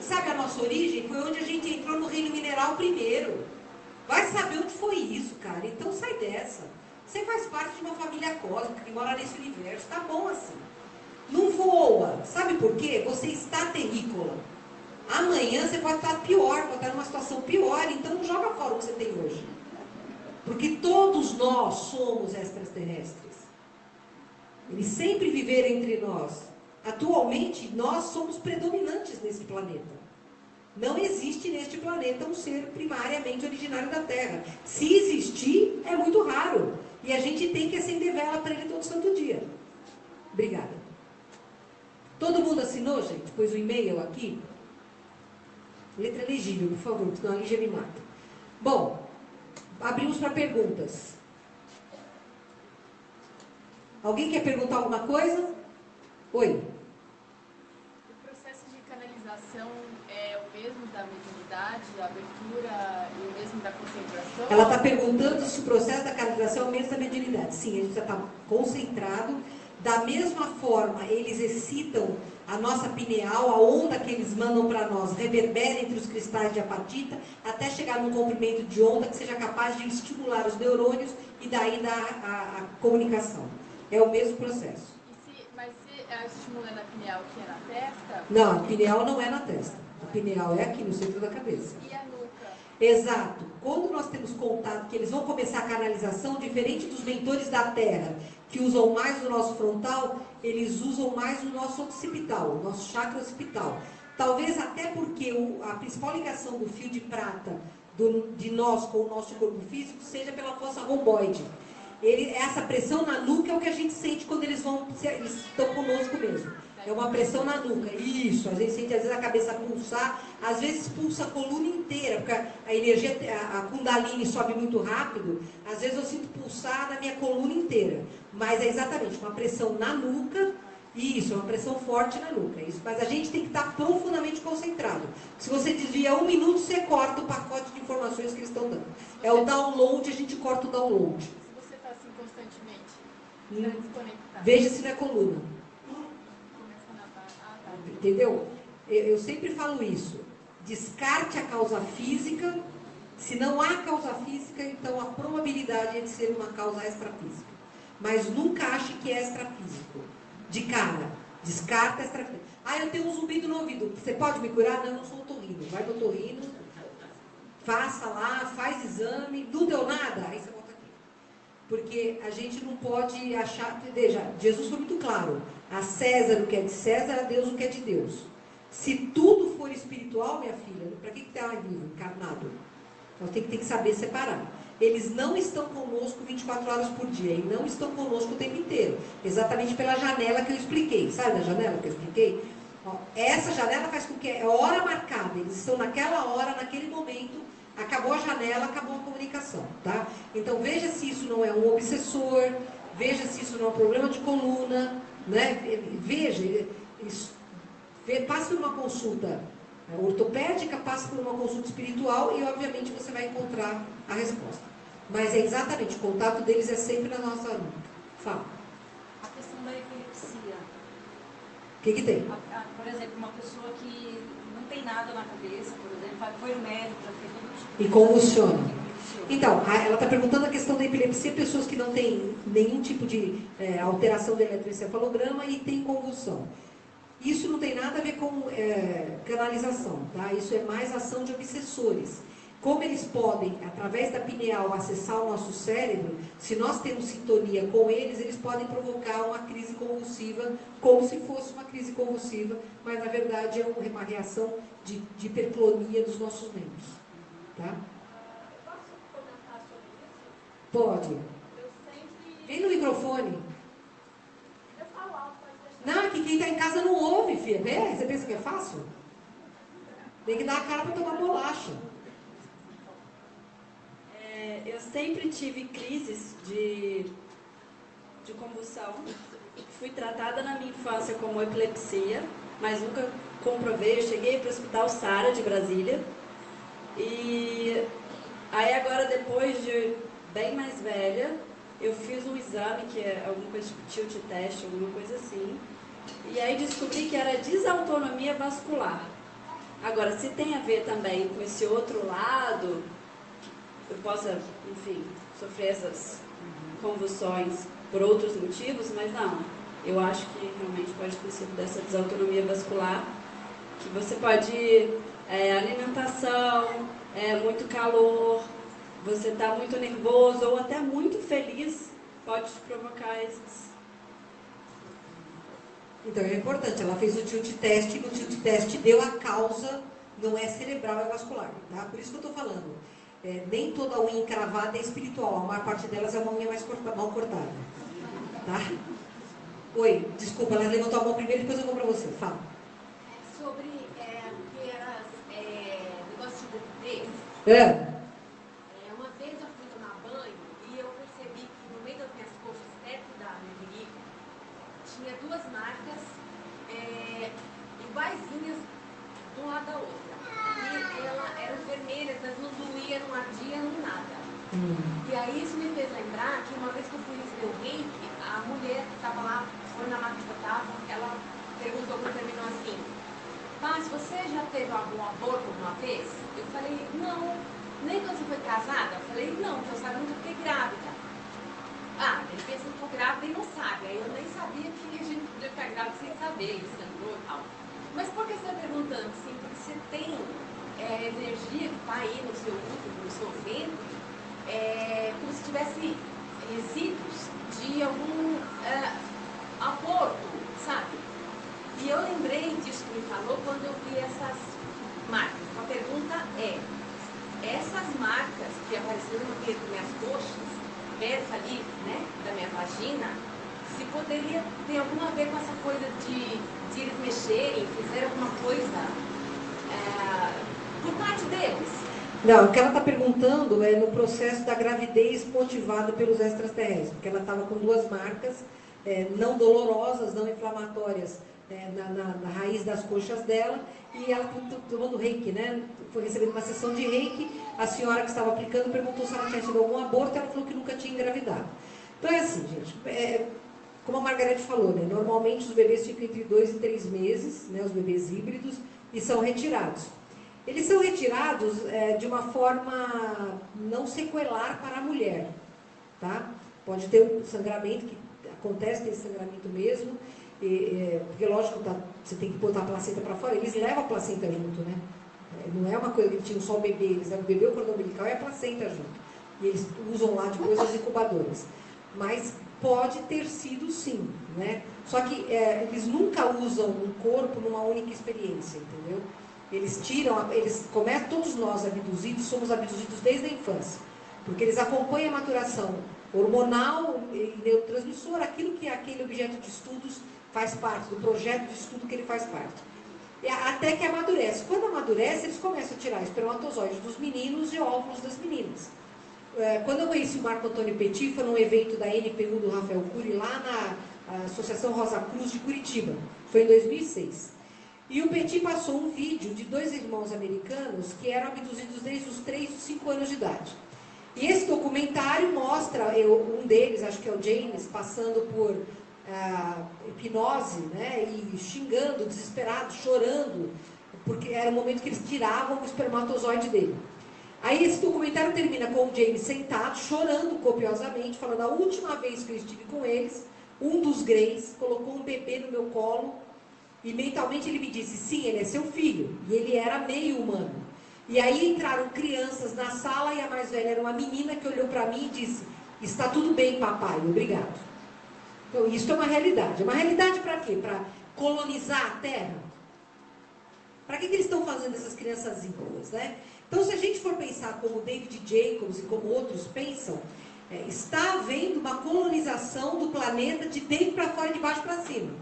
Sabe a nossa origem? Foi onde a gente entrou no reino mineral primeiro. Vai saber onde foi isso, cara. Então sai dessa. Você faz parte de uma família cósmica que mora nesse universo. Tá bom assim. Não voa. Sabe por quê? Você está terrícola. Amanhã você pode estar pior, pode estar numa situação pior. Então não joga fora o que você tem hoje. Porque todos nós somos extraterrestres. Eles sempre viveram entre nós. Atualmente, nós somos predominantes nesse planeta. Não existe neste planeta um ser primariamente originário da Terra. Se existir, é muito raro. E a gente tem que acender vela para ele todo santo dia. Obrigada. Todo mundo assinou, gente? Pôs o e-mail aqui? Letra legível, por favor, senão a Lígia me mata. Bom, abrimos para perguntas. Alguém quer perguntar alguma coisa? Oi. O processo de canalização é o mesmo da mediunidade, a abertura e o mesmo da concentração? Ela está perguntando se o processo da canalização é o mesmo da mediunidade. Sim, a gente já está concentrado. Da mesma forma, eles excitam a nossa pineal, a onda que eles mandam para nós reverbera entre os cristais de apatita, até chegar num comprimento de onda que seja capaz de estimular os neurônios e daí dar a comunicação. É o mesmo processo. Mas se estimula na pineal, que é na testa? Não, a pineal não é na testa. A pineal é aqui no centro da cabeça. E a nuca? Exato. Quando nós temos contato, que eles vão começar a canalização, diferente dos mentores da Terra, que usam mais o nosso frontal, eles usam mais o nosso occipital, o nosso chakra occipital. Talvez até porque a principal ligação do fio de prata de nós com o nosso corpo físico seja pela fossa romboide. Essa pressão na nuca é o que a gente sente quando eles estão conosco mesmo. É uma pressão na nuca. Isso, a gente sente às vezes a cabeça pulsar, às vezes pulsa a coluna inteira, porque a energia, a Kundalini sobe muito rápido, às vezes eu sinto pulsar na minha coluna inteira. Mas é exatamente uma pressão na nuca Isso, é uma pressão forte na nuca. Isso, mas a gente tem que estar profundamente concentrado. Se você desvia 1 minuto, você corta o pacote de informações que eles estão dando. É o download, a gente corta o download. Se você está assim constantemente, desconectado. Veja se não é coluna. Começa a nadar. Ah, tá. Entendeu? Eu sempre falo isso. Descarte a causa física. Se não há causa física, então a probabilidade é de ser uma causa extrafísica. Mas nunca ache que é extrafísico. De cara. Descarta extrafísico. Ah, eu tenho um zumbido no ouvido. Você pode me curar? Não, eu não sou otorrino. Vai no otorrino. Faça lá, faz exame. Não deu nada? Aí você volta aqui. Porque a gente não pode achar... Veja, Jesus foi muito claro. A César o que é de César, a Deus o que é de Deus. Se tudo for espiritual, minha filha, para que está vivo, encarnado? Nós temos que saber separar. Eles não estão conosco 24 horas por dia. E não estão conosco o tempo inteiro. Exatamente pela janela que eu expliquei. Sabe da janela que eu expliquei? Ó, essa janela faz com que é hora marcada. Eles estão naquela hora, naquele momento. Acabou a janela, acabou a comunicação. Tá? Então veja se isso não é um obsessor. Veja se isso não é um problema de coluna. Né? Veja, passe por uma consulta ortopédica, passe por uma consulta espiritual e, obviamente, você vai encontrar a resposta. Mas é exatamente, o contato deles é sempre na nossa nuca. Fala. A questão da epilepsia. O que tem? Por exemplo, uma pessoa que não tem nada na cabeça, por exemplo, foi no médico, já fez todo tipo de... E convulsiona. Então, ela está perguntando a questão da epilepsia, pessoas que não têm nenhum tipo de alteração do eletroencefalograma e têm convulsão. Isso não tem nada a ver com canalização, tá? Isso é mais ação de obsessores. Como eles podem, através da pineal, acessar o nosso cérebro, se nós temos sintonia com eles podem provocar uma crise convulsiva, como se fosse uma crise convulsiva, mas na verdade é uma reação de hiperclonia dos nossos membros. Tá? Posso comentar sobre isso? Pode. Eu sempre... Vem no microfone. Eu falo alto, pode deixar. Não, é que quem está em casa não ouve, filha. Vê? Você pensa que é fácil? Tem que dar a cara para tomar bolacha. Eu sempre tive crises de convulsão. Fui tratada na minha infância como epilepsia, mas nunca comprovei. Eu cheguei para o Hospital Sara de Brasília. E aí agora, depois de bem mais velha, eu fiz um exame, que é alguma coisa tipo tilt test, alguma coisa assim. E aí descobri que era desautonomia vascular. Agora, se tem a ver também com esse outro lado, eu possa, enfim, sofrer essas convulsões por outros motivos, mas não. Eu acho que realmente pode ter sido dessa desautonomia vascular, que você pode, alimentação, muito calor, você está muito nervoso ou até muito feliz, pode te provocar esses... Então é importante, ela fez o tilt test, e no tilt test deu a causa, não é cerebral, é vascular, tá? Por isso que eu estou falando. Nem toda unha encravada é espiritual, a maior parte delas é uma unha mais mal cortada. Tá? Oi, desculpa, ela levantou a mão primeiro, depois eu vou para você. Fala. Sobre negócio de gravidez. Uma vez eu fui tomar banho e eu percebi que no meio das minhas coxas, perto da minha virilha, tinha duas marcas iguaizinhas de um lado da outra. E elas eram vermelhas, mas não doía, não ardia, não nada. E aí isso me fez lembrar que uma vez que eu fui receber o reiki, a mulher que estava lá, foi na máquina que eu estava, ela perguntou, terminou assim: mas você já teve algum aborto alguma vez? Eu falei, não. Nem quando você foi casada? Eu falei, não, porque eu sabia que eu fiquei grávida. Ah, ele pensa que eu estou grávida e não sabe. Aí eu nem sabia que a gente podia ficar grávida sem saber, ele sangrou e tal. Mas por que você está perguntando? Sim, porque você tem energia que está aí no seu útero, no seu ventre, como se tivesse resíduos de algum aborto, sabe? E eu lembrei disso que me falou quando eu vi essas marcas. A pergunta é, essas marcas que apareceram no meio das minhas coxas, perto ali, né, da minha vagina, se poderia ter alguma a ver com essa coisa de eles mexerem, fizer alguma coisa por parte deles? Não, o que ela está perguntando é no processo da gravidez motivada pelos extraterrestres, porque ela estava com duas marcas não dolorosas, não inflamatórias na raiz das coxas dela, e ela tomando reiki, né? Foi recebendo uma sessão de reiki, a senhora que estava aplicando perguntou se ela tinha tido algum aborto, ela falou que nunca tinha engravidado. Então é assim, gente, como a Margarete falou, né? Normalmente os bebês ficam entre 2 e 3 meses, né? Os bebês híbridos, e são retirados. Eles são retirados de uma forma não sequelar para a mulher, tá? Pode ter um sangramento, que acontece, tem sangramento mesmo, porque lógico, você tem que botar a placenta para fora, eles levam a placenta junto, né? Não é uma coisa que tinha só o bebê, eles levam o bebê, o cordão umbilical e a placenta junto. E eles usam lá depois as incubadoras. Mas pode ter sido sim, né? Só que eles nunca usam um corpo numa única experiência, entendeu? Eles tiram, todos nós abduzidos, somos abduzidos desde a infância, porque eles acompanham a maturação hormonal e neurotransmissor, aquilo que aquele objeto de estudos faz parte, do projeto de estudo que ele faz parte. Até que amadurece. Quando amadurece, eles começam a tirar espermatozoides dos meninos e óvulos das meninas. Quando eu conheci o Marco Antônio Petit, foi num evento da NPU do Rafael Cury, lá na Associação Rosa Cruz de Curitiba. Foi em 2006. E o Petit passou um vídeo de 2 irmãos americanos que eram abduzidos desde os 3 ou 5 anos de idade. E esse documentário mostra um deles, acho que é o James, passando por hipnose, né, e xingando, desesperado, chorando, porque era o momento que eles tiravam o espermatozoide dele. Aí esse documentário termina com o James sentado, chorando copiosamente, falando: a última vez que eu estive com eles, um dos Greys colocou um bebê no meu colo e mentalmente ele me disse: sim, ele é seu filho. E ele era meio humano. E aí entraram crianças na sala e a mais velha era uma menina que olhou para mim e disse: está tudo bem, papai, obrigado. Então isso é uma realidade. É uma realidade para quê? Para colonizar a Terra? Para que eles estão fazendo essas crianças híbridas, né? Então, se a gente for pensar como David Jacobs e como outros pensam, está havendo uma colonização do planeta de dentro para fora e de baixo para cima.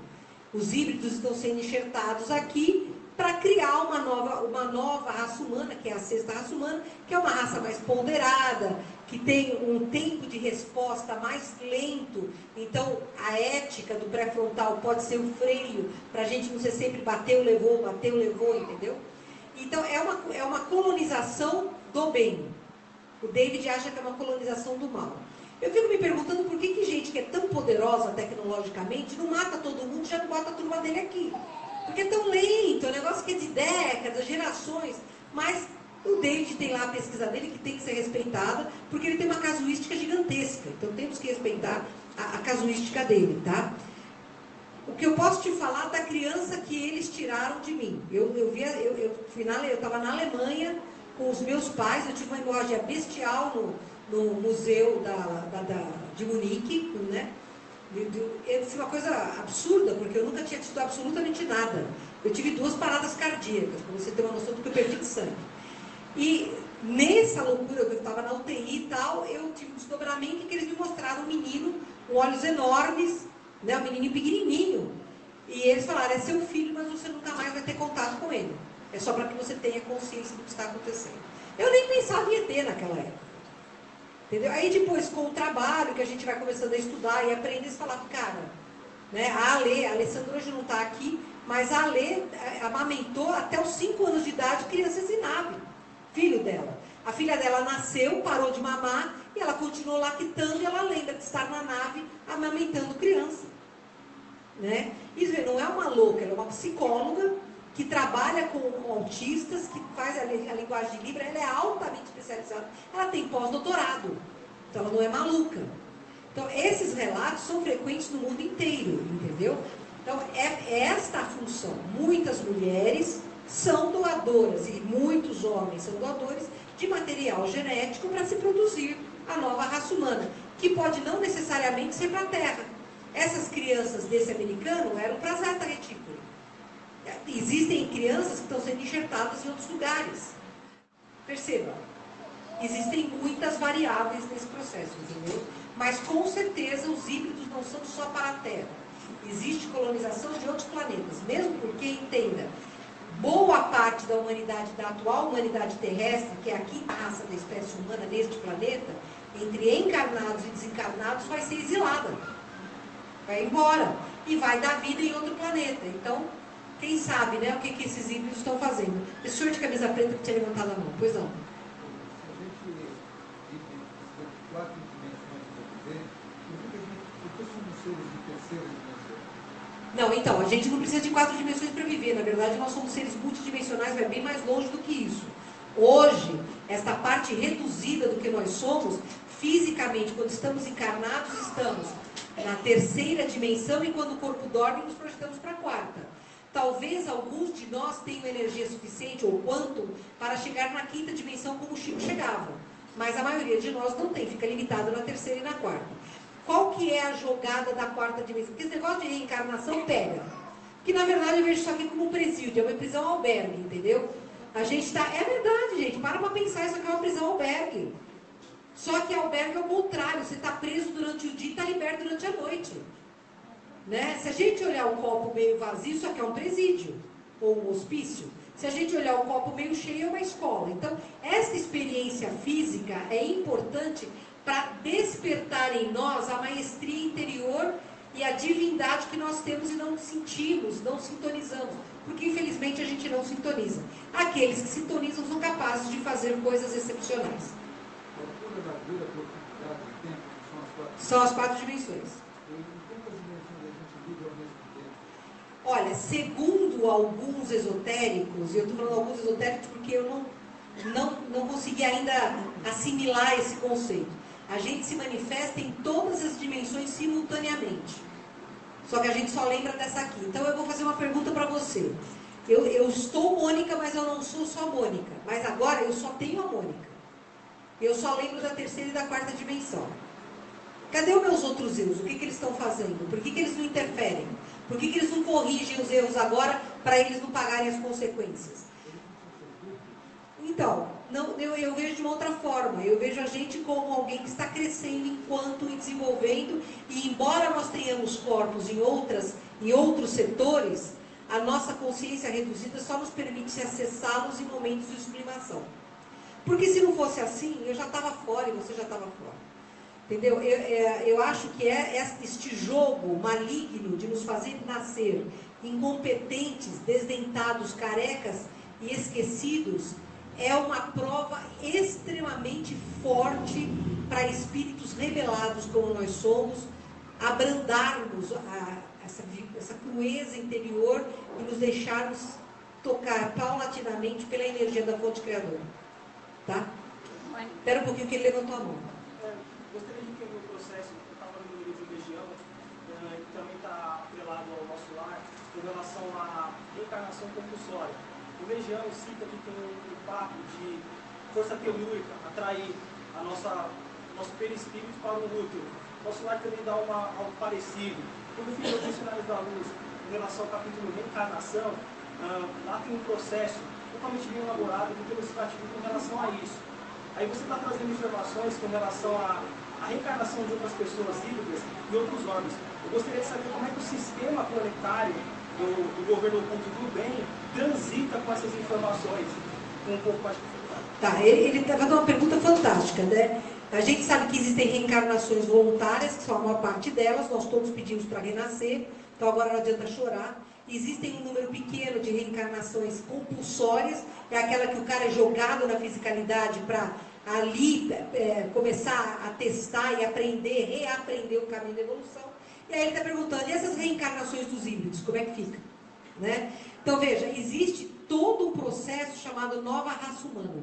Os híbridos estão sendo enxertados aqui para criar uma nova raça humana, que é a 6ª raça humana, que é uma raça mais ponderada, que tem um tempo de resposta mais lento. Então, a ética do pré-frontal pode ser o freio, para a gente não ser sempre bateu, levou, entendeu? Então, é uma colonização do bem. O David acha que é uma colonização do mal. Eu fico me perguntando por que gente que é tão poderosa tecnologicamente não mata todo mundo e já não bota a turma dele aqui. Porque é tão lento, é um negócio que é de décadas, gerações. Mas o David tem lá a pesquisa dele que tem que ser respeitada, porque ele tem uma casuística gigantesca. Então temos que respeitar a casuística dele, tá? O que eu posso te falar da criança que eles tiraram de mim. Eu estava na Alemanha com os meus pais, eu tive uma hemorragia bestial no museu de Munique, né? Foi uma coisa absurda, porque eu nunca tinha tido absolutamente nada. Eu tive 2 paradas cardíacas, para você ter uma noção do que eu perdi de sangue. E nessa loucura, que eu estava na UTI e tal, eu tive um desdobramento em que eles me mostraram um menino com olhos enormes, né, um menininho pequenininho. E eles falaram: é seu filho, mas você nunca mais vai ter contato com ele. É só para que você tenha consciência do que está acontecendo. Eu nem pensava em ET naquela época. Entendeu? Aí depois, com o trabalho, que a gente vai começando a estudar e aprender, eles falavam: cara, né, a Alessandra hoje não está aqui, mas a Ale amamentou até os 5 anos de idade crianças em nave, filho dela. A filha dela nasceu, parou de mamar, e ela continuou lactando, e ela lembra de estar na nave amamentando criança. Né? Isso não é uma louca, ela é uma psicóloga que trabalha com autistas, que faz a linguagem de Libra, ela é altamente especializada, ela tem pós-doutorado, então ela não é maluca. Então, esses relatos são frequentes no mundo inteiro, entendeu? Então, é esta a função. Muitas mulheres são doadoras, e muitos homens são doadores de material genético para se produzir a nova raça humana, que pode não necessariamente ser para a Terra. Essas crianças desse americano eram para Zeta Reticuli. Existem crianças que estão sendo enxertadas em outros lugares. Perceba, existem muitas variáveis nesse processo, entendeu? Mas com certeza os híbridos não são só para a Terra. Existe colonização de outros planetas, mesmo porque, entenda, boa parte da humanidade, da atual humanidade terrestre, que é a 5ª raça da espécie humana neste planeta, entre encarnados e desencarnados, vai ser exilada. vai embora e vai dar vida em outro planeta. Então, quem sabe, né, o que esses híbridos estão fazendo. Esse senhor de camisa preta que tinha levantado a mão, pois não. Se a gente vive em 4 dimensões de viver, por que somos seres de terceira dimensão? Não, então, a gente não precisa de 4 dimensões para viver. Na verdade, nós somos seres multidimensionais, vai bem mais longe do que isso. Hoje, esta parte reduzida do que nós somos, fisicamente, quando estamos encarnados, estamos na terceira dimensão e quando o corpo dorme, nos projetamos para a quarta. Talvez alguns de nós tenham energia suficiente, ou quanto, para chegar na quinta dimensão como o Chico chegava. Mas a maioria de nós não tem, fica limitado na terceira e na quarta. Qual que é a jogada da quarta dimensão? Porque esse negócio de reencarnação pega. Que na verdade eu vejo isso aqui como um presídio, é uma prisão albergue, entendeu? A gente está... É verdade, gente, para pensar, isso aqui é uma prisão albergue. Só que albergue é o contrário, você está preso durante o dia e está liberto durante a noite. Né? Se a gente olhar um copo meio vazio, isso aqui é um presídio, ou um hospício. Se a gente olhar um copo meio cheio, é uma escola. Então, essa experiência física é importante para despertar em nós a maestria interior e a divindade que nós temos e não sentimos, não sintonizamos. Porque, infelizmente, a gente não sintoniza. Aqueles que sintonizam são capazes de fazer coisas excepcionais. A altura da vida, a profundidade do tempo, são as 4 São as 4 dimensões. Em quantas dimensões a gente vive ao mesmo tempo? Olha, segundo alguns esotéricos, e eu estou falando alguns esotéricos porque eu não consegui ainda assimilar esse conceito. A gente se manifesta em todas as dimensões simultaneamente. Só que a gente só lembra dessa aqui. Então eu vou fazer uma pergunta para você. Eu estou Mônica, mas eu não sou só Mônica. Mas agora eu só tenho a Mônica. Eu só lembro da terceira e da quarta dimensão. Cadê os meus outros eus? O que eles estão fazendo? Por que eles não interferem? Por que eles não corrigem os erros agora para eles não pagarem as consequências? Então, eu vejo de uma outra forma. Eu vejo a gente como alguém que está crescendo enquanto e desenvolvendo. E embora nós tenhamos corpos em outros setores, a nossa consciência reduzida só nos permite acessá-los em momentos de sublimação. Porque se não fosse assim, eu já estava fora e você já estava fora. Entendeu? Eu acho que este jogo maligno de nos fazer nascer incompetentes, desdentados, carecas e esquecidos é uma prova extremamente forte para espíritos rebelados como nós somos, abrandarmos essa crueza interior e nos deixarmos tocar paulatinamente pela energia da fonte criadora. Tá? Espera um pouquinho que ele levantou a mão. Gostaria de entender o processo, eu estava no livro de Legião, que também está atrelado ao nosso lar, com relação à reencarnação compulsória. O Legião cita que tem um papo de força telúrica, atrair nosso perispírito para o útero. Nosso lar também dá algo parecido. Quando eu fiz o Dicionário da Luz, em relação ao capítulo reencarnação, lá tem um processo totalmente bem elaborado e demonstrativo com relação a isso. Aí você está trazendo informações com relação à reencarnação de outras pessoas híbridas e outros órgãos. Eu gostaria de saber como é que o sistema planetário do governo oculto do bem transita com essas informações com um pouco mais de dificuldade. Tá, ele está fazendo uma pergunta fantástica, né? A gente sabe que existem reencarnações voluntárias, que são a maior parte delas, nós todos pedimos para renascer, então agora não adianta chorar. Existem um número pequeno de reencarnações compulsórias, é aquela que o cara é jogado na fisicalidade para ali começar a testar e aprender, reaprender o caminho da evolução. E aí ele está perguntando, e essas reencarnações dos híbridos, como é que fica? Né? Então veja, existe todo um processo chamado nova raça humana.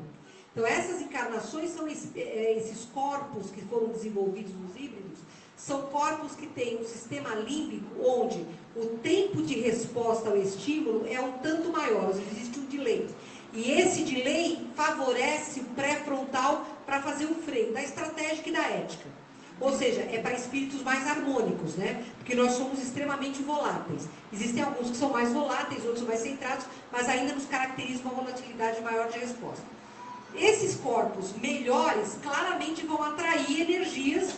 Então essas encarnações são esses corpos que foram desenvolvidos nos híbridos, são corpos que têm um sistema límbico onde o tempo de resposta ao estímulo é um tanto maior, existe um delay. E esse delay favorece o pré-frontal para fazer um freio da estratégica e da ética. Ou seja, é para espíritos mais harmônicos, né? Porque nós somos extremamente voláteis. Existem alguns que são mais voláteis, outros mais centrados, mas ainda nos caracteriza uma volatilidade maior de resposta. Esses corpos melhores claramente vão atrair energias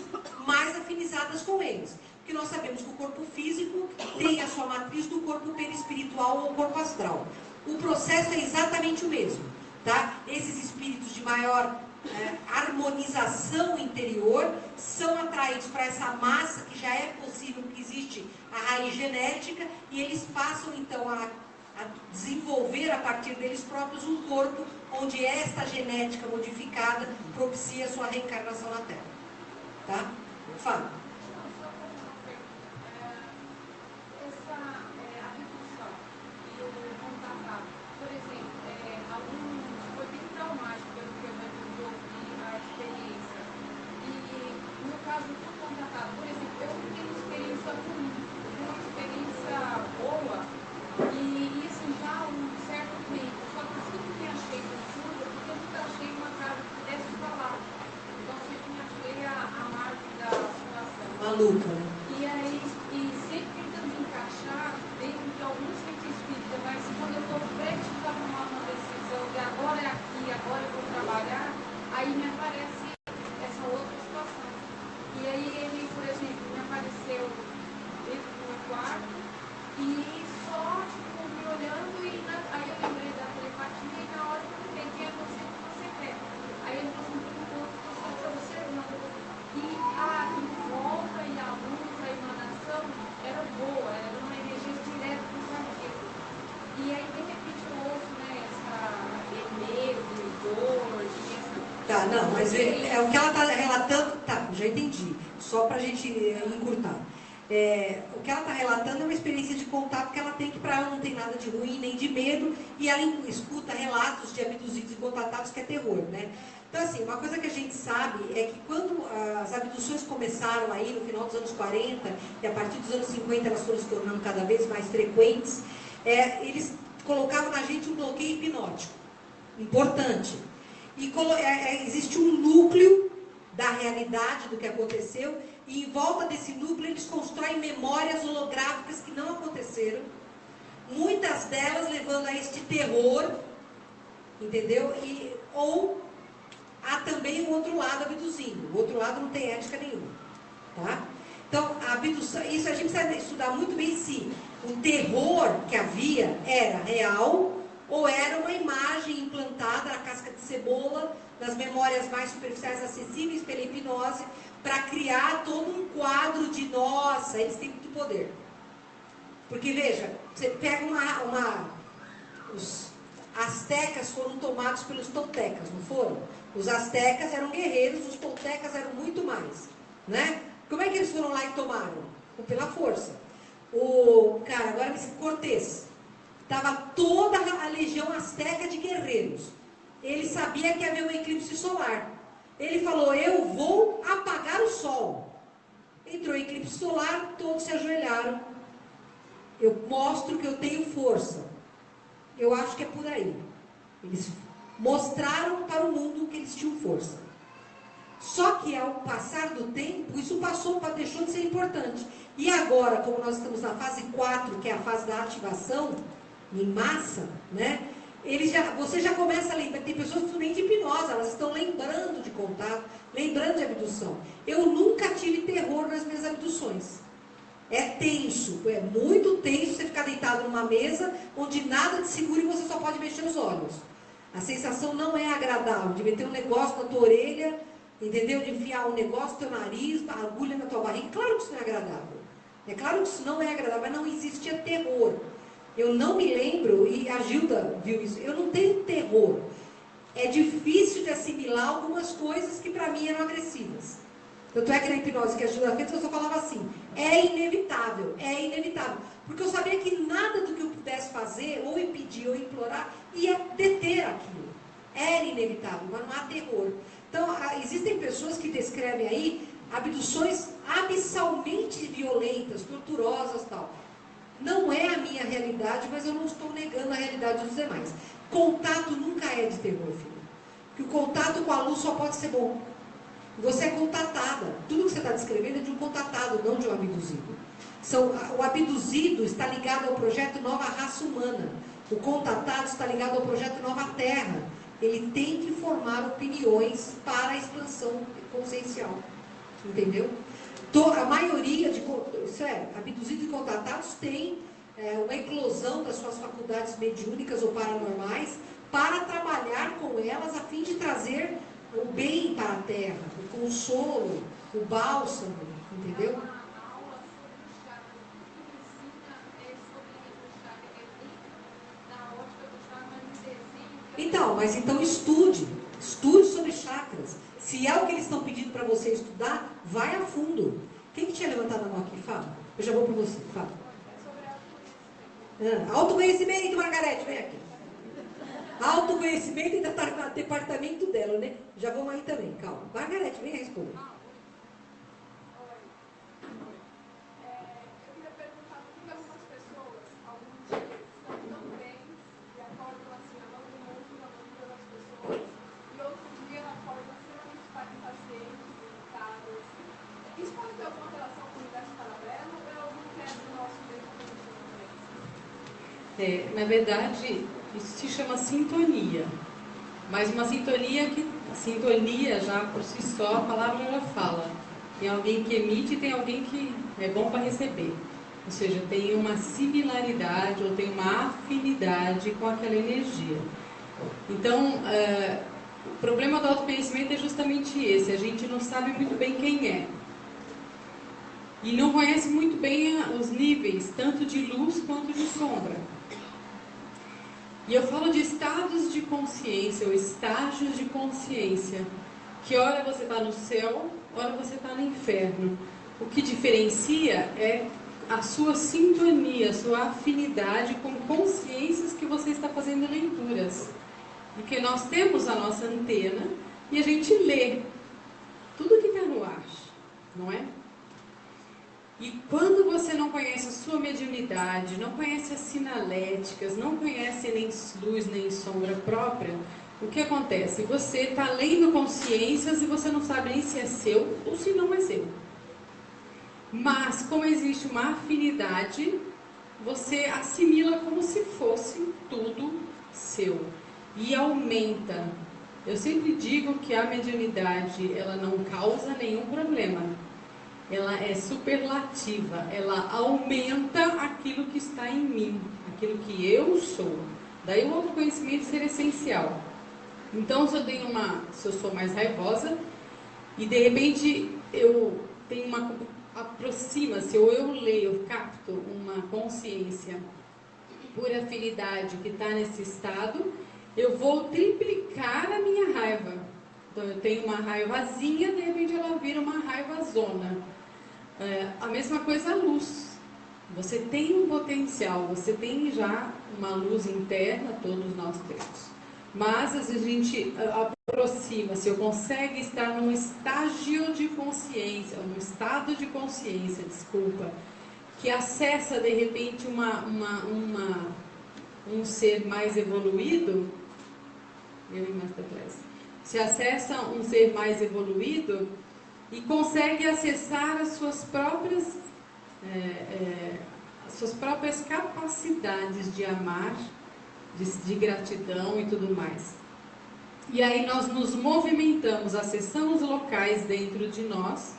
mais afinizadas com eles. Porque nós sabemos que o corpo físico tem a sua matriz do corpo perispiritual ou corpo astral. O processo é exatamente o mesmo, tá? Esses espíritos de maior harmonização interior, são atraídos para essa massa que já é possível, que existe a raiz genética, e eles passam então a desenvolver a partir deles próprios um corpo onde esta genética modificada propicia a sua reencarnação na Terra. Tá? Fala. Maluca, né? E aí, sempre tentando encaixar dentro de algum centro espírita, mas quando eu estou prestes a tomar uma decisão de agora é aqui, agora eu vou trabalhar, aí me aparece essa outra situação. E aí ele, por exemplo, me apareceu dentro do meu quarto e só tipo, me olhando e aí eu lembrei da telepatia e na hora eu perguntei quem é você, o que você quer. Aí ele falou assim, eu estou observando. E a volta e a luz, a emanação era boa, era uma energia direta do cardíaco. E aí, de repente, eu ouço, né, essa medo, dor, e essa... Tá, não, mas é o que ela está relatando, tá, já entendi, só para a gente encurtar. O que ela está relatando é uma experiência de contato que ela tem, que para ela não tem nada de ruim nem de medo, e ela escuta relatos de abduzidos e contatados que é terror, né? Então, assim, uma coisa que a gente sabe é que quando as abduções começaram aí no final dos anos 40, e a partir dos anos 50 elas foram se tornando cada vez mais frequentes, eles colocavam na gente um bloqueio hipnótico, importante. E existe um núcleo da realidade do que aconteceu, e em volta desse núcleo eles constroem memórias holográficas que não aconteceram, muitas delas levando a este terror, entendeu? Ou há também o outro lado abduzindo. O outro lado não tem ética nenhuma. Tá? Então, a abdução, isso a gente precisa estudar muito bem se o terror que havia era real ou era uma imagem implantada na casca de cebola, nas memórias mais superficiais acessíveis pela hipnose, para criar todo um quadro de, nossa, eles têm muito poder. Porque, veja, você pega os astecas foram tomados pelos toltecas, não foram? Os astecas eram guerreiros, os toltecas eram muito mais, né? Como é que eles foram lá e tomaram? Pela força. Agora me Cortés, estava toda a legião asteca de guerreiros. Ele sabia que havia um eclipse solar. Ele falou, eu vou apagar o sol. Entrou o eclipse solar, todos se ajoelharam. Eu mostro que eu tenho força. Eu acho que é por aí. Eles mostraram para o mundo que eles tinham força. Só que ao passar do tempo, isso deixou de ser importante. E agora, como nós estamos na fase 4, que é a fase da ativação, em massa, né? Você já começa a lembrar, tem pessoas que estão nem de hipnose, elas estão lembrando de contato, lembrando de abdução. Eu nunca tive terror nas minhas abduções. É tenso, é muito tenso você ficar deitado numa mesa onde nada te segura e você só pode mexer os olhos. A sensação não é agradável, de meter um negócio na tua orelha, entendeu? De enfiar um negócio no teu nariz, uma agulha na tua barriga. Claro que isso não é agradável. É claro que isso não é agradável, mas não existia terror. Eu não me lembro, e a Gilda viu isso, eu não tenho terror. É difícil de assimilar algumas coisas que para mim eram agressivas. Tanto é que na hipnose que a Gilda fez, eu só falava assim, é inevitável. Porque eu sabia que nada do que eu pudesse fazer, ou impedir, ou implorar, ia deter aquilo. Era inevitável, mas não há terror. Então, existem pessoas que descrevem aí abduções abissalmente violentas, torturosas e tal. Não é a minha realidade, mas eu não estou negando a realidade dos demais. Contato nunca é de terror, filho. Porque o contato com a luz só pode ser bom. Você é contatada. Tudo que você está descrevendo é de um contatado, não de um abduzido. O abduzido está ligado ao projeto Nova Raça Humana. O contatado está ligado ao projeto Nova Terra. Ele tem que formar opiniões para a expansão consciencial. Entendeu? A maioria de abduzidos e contatados tem uma eclosão das suas faculdades mediúnicas ou paranormais para trabalhar com elas a fim de trazer o bem para a terra, o consolo, o bálsamo, entendeu? A aula sobre o chakra, o que ensina sobre o chakra é dentro da ótica do chakra, mas no desenho. Então, mas então estude sobre chakras. Se é o que eles estão pedindo para você estudar, vai a fundo. Quem que tinha levantado a mão aqui? Fala. Eu já vou para você, fala. Autoconhecimento, Margarete, vem aqui. Autoconhecimento ainda está no departamento dela, né? Já vamos aí também, calma. Margarete, vem responder. Eu queria perguntar por que algumas pessoas, alguns dias, estão tão bem e acordam assim, amando muito, amando pelas pessoas, e outro dia acordam extremamente pacientes, irritadas. Isso pode ter alguma relação com o universo paralelo ou é algo que é do nosso meio também? Na verdade, isso se chama sintonia. Mas uma sintonia sintonia já por si só, a palavra já fala. Tem alguém que emite e tem alguém que é bom para receber. Ou seja, tem uma similaridade ou tem uma afinidade com aquela energia. Então, o problema do autoconhecimento é justamente esse. A gente não sabe muito bem quem é. E não conhece muito bem os níveis, tanto de luz quanto de sombra. E eu falo de estados de consciência, ou estágios de consciência. Que hora você está no céu, hora você está no inferno. O que diferencia é a sua sintonia, a sua afinidade com consciências que você está fazendo leituras. Porque nós temos a nossa antena e a gente lê tudo que está no ar, não é? E quando você não conhece a sua mediunidade, não conhece as sinaléticas, não conhece nem luz nem sombra própria, o que acontece? Você está lendo consciências e você não sabe nem se é seu ou se não é seu. Mas, como existe uma afinidade, você assimila como se fosse tudo seu. E aumenta. Eu sempre digo que a mediunidade, ela não causa nenhum problema. Ela é superlativa, ela aumenta aquilo que está em mim, aquilo que eu sou. Daí o autoconhecimento ser essencial. Então, se eu sou mais raivosa e de repente eu tenho aproxima-se, ou eu leio, eu capto uma consciência por afinidade que está nesse estado, eu vou triplicar a minha raiva. Então, eu tenho uma raivazinha, de repente ela vira uma raivazona. A mesma coisa a luz. Você tem um potencial, você tem já uma luz interna, todos nós temos. Mas às vezes a gente aproxima-se, ou consegue estar num estágio de consciência, num estado de consciência, desculpa, que acessa de repente um ser mais evoluído. Se acessa um ser mais evoluído e consegue acessar as suas próprias capacidades de amar, de gratidão e tudo mais. E aí nós nos movimentamos, acessamos locais dentro de nós,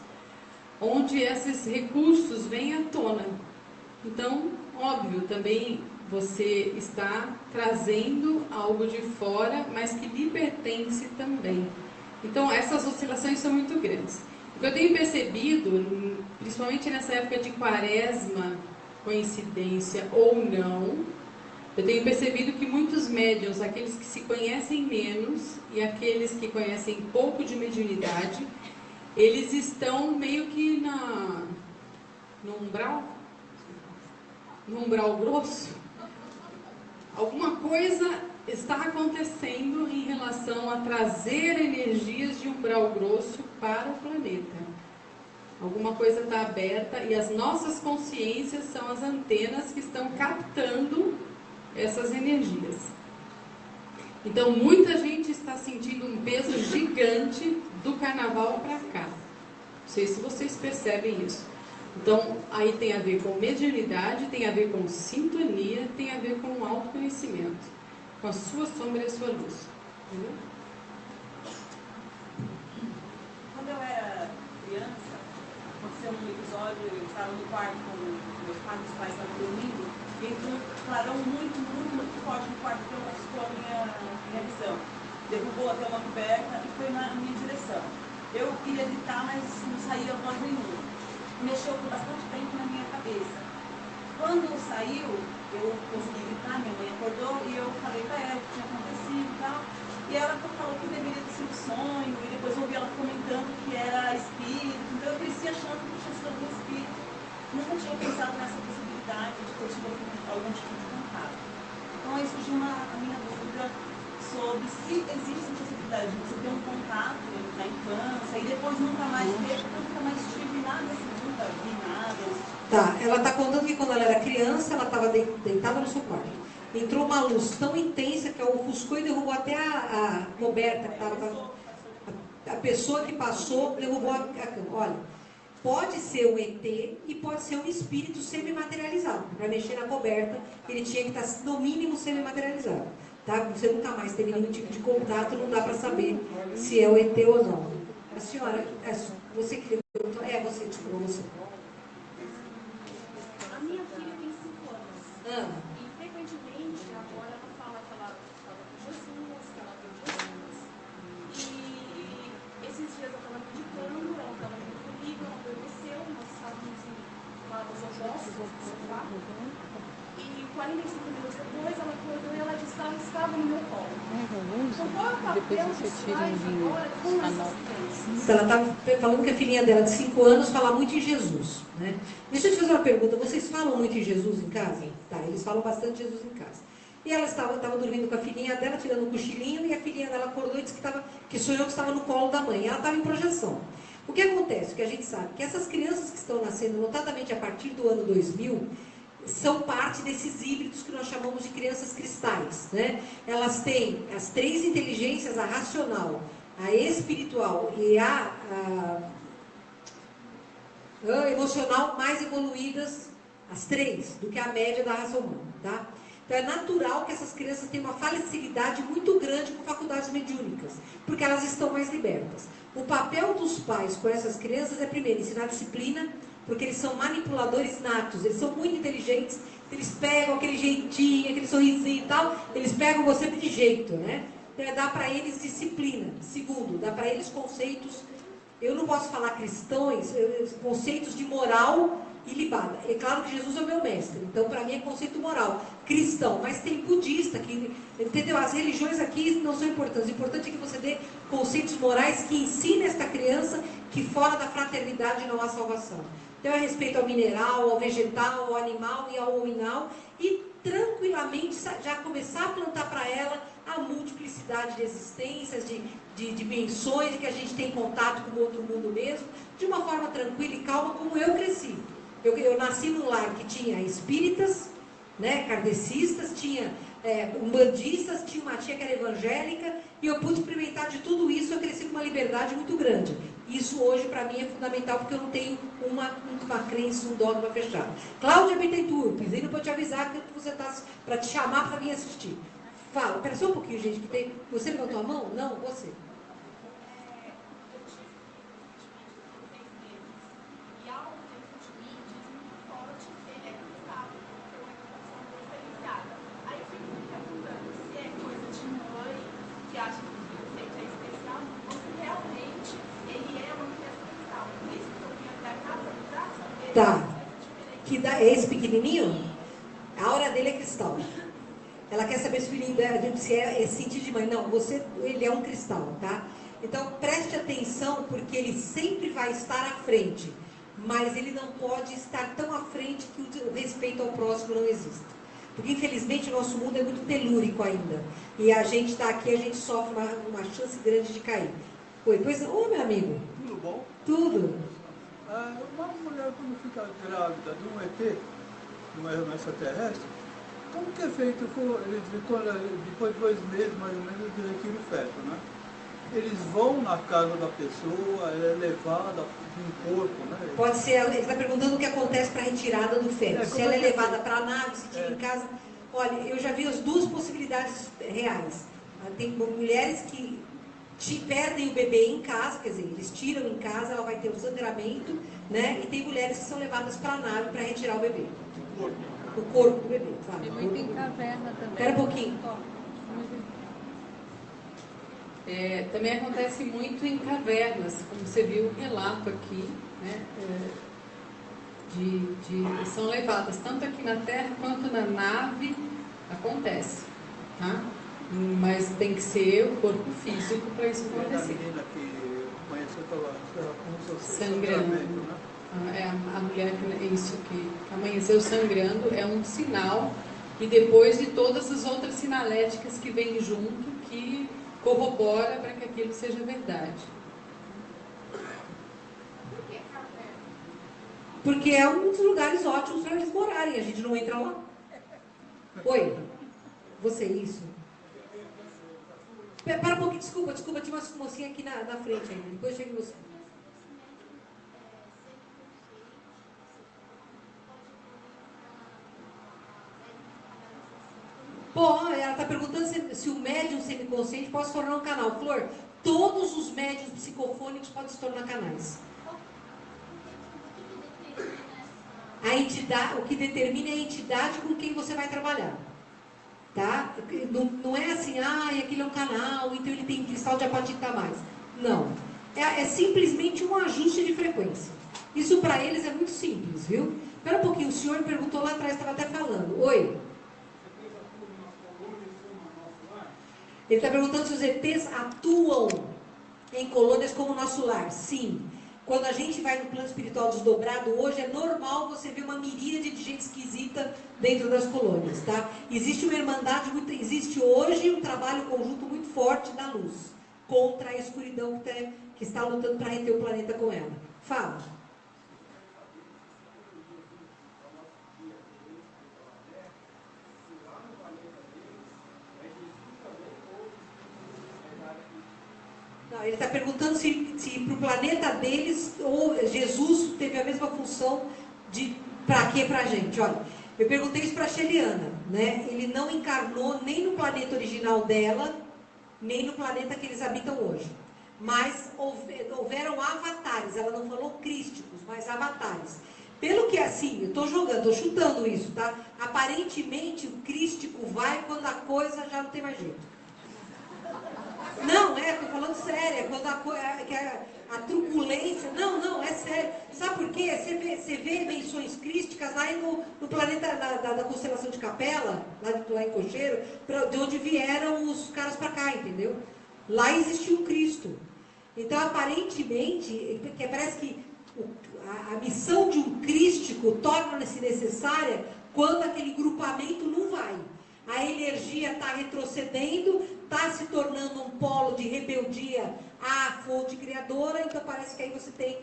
onde esses recursos vêm à tona. Então, óbvio, também você está trazendo algo de fora, mas que lhe pertence também. Então, essas oscilações são muito grandes. O que eu tenho percebido, principalmente nessa época de quaresma, coincidência ou não, eu tenho percebido que muitos médiuns, aqueles que se conhecem menos e aqueles que conhecem pouco de mediunidade, eles estão meio que no umbral grosso. Alguma coisa está acontecendo em relação a trazer energias de umbral grosso para o planeta. Alguma coisa está aberta e as nossas consciências são as antenas que estão captando essas energias. Então, muita gente está sentindo um peso gigante do carnaval para cá. Não sei se vocês percebem isso. Então, aí tem a ver com mediunidade, tem a ver com sintonia, tem a ver com autoconhecimento, com a sua sombra e a sua luz. Entendeu? Quando eu era criança, aconteceu um episódio, eu estava no quarto com meus pais estavam dormindo, e entrou um clarão muito forte no quarto que assustou a minha visão. derrubou até uma coberta e foi na minha direção. Eu queria gritar, mas não saía voz nenhuma. Mexeu por bastante tempo na minha cabeça. Quando saiu, eu consegui gritar, minha mãe acordou e eu falei para ela o que tinha acontecido e tal. E ela falou que deveria ter sido sonho, e depois eu ouvi ela comentando que era espírito. Então eu cresci achando que tinha sido algum espírito. Nunca tinha pensado nessa possibilidade de ter tido algum tipo de contato. Então aí surgiu a minha dúvida sobre se existe a possibilidade de você ter um contato na infância e depois nunca mais ter, porque eu nunca mais tive nada assim, nunca vi nada. Tá, ela está contando que quando ela era criança, ela estava deitada no seu quarto. Entrou uma luz tão intensa que a ofuscou e derrubou até a coberta que estava. A pessoa que passou derrubou a cama. Olha, pode ser um ET e pode ser um espírito semi-materializado. Para mexer na coberta, ele tinha que estar, no mínimo, semi-materializado. Tá? Você nunca mais teve nenhum tipo de contato, não dá para saber se é o ET ou não. A senhora, você que perguntou, você, desculpa, você. A minha filha tem 5 anos. E frequentemente agora ela fala que ela estava com Jesus, que ela viu Jesus. E esses dias eu estava meditando, ela estava junto comigo, ela adormeceu, nós estávamos os opostos do sofá. E 45 minutos depois ela acordou e ela disse que ela estava no meu colo. Então qual é o papel dos pais agora com essas crianças? Ela está falando que a filhinha dela de 5 anos fala muito em Jesus, né? Deixa eu te fazer uma pergunta. Vocês falam muito em Jesus em casa? Tá, eles falam bastante Jesus em casa. E ela estava dormindo com a filhinha dela, tirando um cochilinho, e a filhinha dela acordou e disse que sonhou que estava no colo da mãe. Ela estava em projeção. O que acontece? O que a gente sabe? Que essas crianças que estão nascendo, notadamente a partir do ano 2000, são parte desses híbridos que nós chamamos de crianças cristais, né? Elas têm as 3 inteligências, a racional, a espiritual e a emocional mais evoluídas, as 3, do que a média da raça humana, tá? Então é natural que essas crianças tenham uma facilidade muito grande com faculdades mediúnicas, porque elas estão mais libertas. O papel dos pais com essas crianças é, primeiro, ensinar disciplina, porque eles são manipuladores natos, eles são muito inteligentes, eles pegam aquele jeitinho, aquele sorrisinho e tal, eles pegam você de jeito, né? Então é dar para eles disciplina. Segundo, dá para eles conceitos, eu não posso falar cristãos, conceitos de moral ilibada. É claro que Jesus é o meu mestre, então para mim é conceito moral, cristão, mas tem budista, entendeu? As religiões aqui não são importantes, o importante é que você dê conceitos morais que ensinem esta criança que fora da fraternidade não há salvação. Então é respeito ao mineral, ao vegetal, ao animal e ao hominal, e tranquilamente já começar a plantar para ela a multiplicidade de existências, de dimensões, de que a gente tem contato com o outro mundo mesmo, de uma forma tranquila e calma, como eu cresci. Eu nasci num lar que tinha espíritas, né, kardecistas, tinha umbandistas, tinha uma tia que era evangélica, e eu pude experimentar de tudo isso. Eu cresci com uma liberdade muito grande. Isso hoje para mim é fundamental, porque eu não tenho uma crença, um dogma fechado. Cláudia Bittencourt, dizendo para te avisar que você está para te chamar para vir assistir. Fala, pera só um pouquinho, gente, que tem. Você levantou a mão? Não, você. Tá. É esse pequenininho? A aura dele é cristal. Ela quer saber se o filhinho dela se é sentido de mãe. Não, ele é um cristal, tá? Então preste atenção, porque ele sempre vai estar à frente, mas ele não pode estar tão à frente que o respeito ao próximo não exista. Porque infelizmente o nosso mundo é muito telúrico ainda. E a gente está aqui, a gente sofre uma chance grande de cair. Oi, pois, meu amigo. Tudo bom? Tudo. Uma mulher, quando fica grávida de um ET, de uma extraterrestre, como que é feito? Depois de 2 meses, mais ou menos, eles retiram o feto, né? Eles vão na casa da pessoa, ela é levada de um corpo, né? Pode ser, ele está perguntando o que acontece para a retirada do feto. Se ela é levada para a nave, se tira em casa. Olha, eu já vi as 2 possibilidades reais. Tem mulheres que perdem o bebê em casa, quer dizer, eles tiram em casa, ela vai ter um sangramento, né? E tem mulheres que são levadas para a nave para retirar o bebê. O corpo do bebê, claro. Tem muito em caverna também. Espera um pouquinho. Também acontece muito em cavernas, como você viu o relato aqui, né? São levadas tanto aqui na Terra quanto na nave, acontece, tá? Mas tem que ser o corpo físico para isso acontecer. A menina que conheceu estava sangrando, né? A mulher que amanheceu sangrando é um sinal, e depois de todas as outras sinaléticas que vêm junto, que corrobora para que aquilo seja verdade. Porque é um dos lugares ótimos para eles morarem, a gente não entra lá. Oi, você isso? Para um pouquinho, desculpa, tinha uma mocinha aqui na frente ainda, depois chega você. Bom, ela está perguntando se o médium semiconsciente pode se tornar um canal. Flor, todos os médiuns psicofônicos podem se tornar canais. A entidade, o que determina é a entidade com quem você vai trabalhar. Tá? Não é assim, aquele é um canal, então ele tem cristal de apatita a mais. Não. É simplesmente um ajuste de frequência. Isso para eles é muito simples, viu? Espera um pouquinho, o senhor perguntou lá atrás, estava até falando. Oi? Ele está perguntando se os ETs atuam em colônias como o nosso lar. Sim. Quando a gente vai no plano espiritual desdobrado, hoje é normal você ver uma miríade de gente esquisita dentro das colônias, tá? Existe uma irmandade, existe hoje um trabalho conjunto muito forte da luz, contra a escuridão que está lutando para reter o planeta com ela. Fala. Não, ele está perguntando se para o planeta deles, ou Jesus teve a mesma função de para quê para a gente. Olha, eu perguntei isso para a Sheliana, né? Ele não encarnou nem no planeta original dela, nem no planeta que eles habitam hoje. Mas houveram avatares, ela não falou crísticos, mas avatares. Pelo que assim, eu estou chutando isso, tá? Aparentemente o crístico vai quando a coisa já não tem mais jeito. Não, estou falando sério, quando a turbulência, não, é sério. Sabe por quê? Você vê menções crísticas lá no planeta da constelação de Capela, lá em Cocheiro, de onde vieram os caras para cá, entendeu? Lá existiu um Cristo. Então, aparentemente, parece que a missão de um crístico torna-se necessária quando aquele grupamento não vai. A energia está retrocedendo, está se tornando um polo de rebeldia à fonte criadora, então parece que aí você tem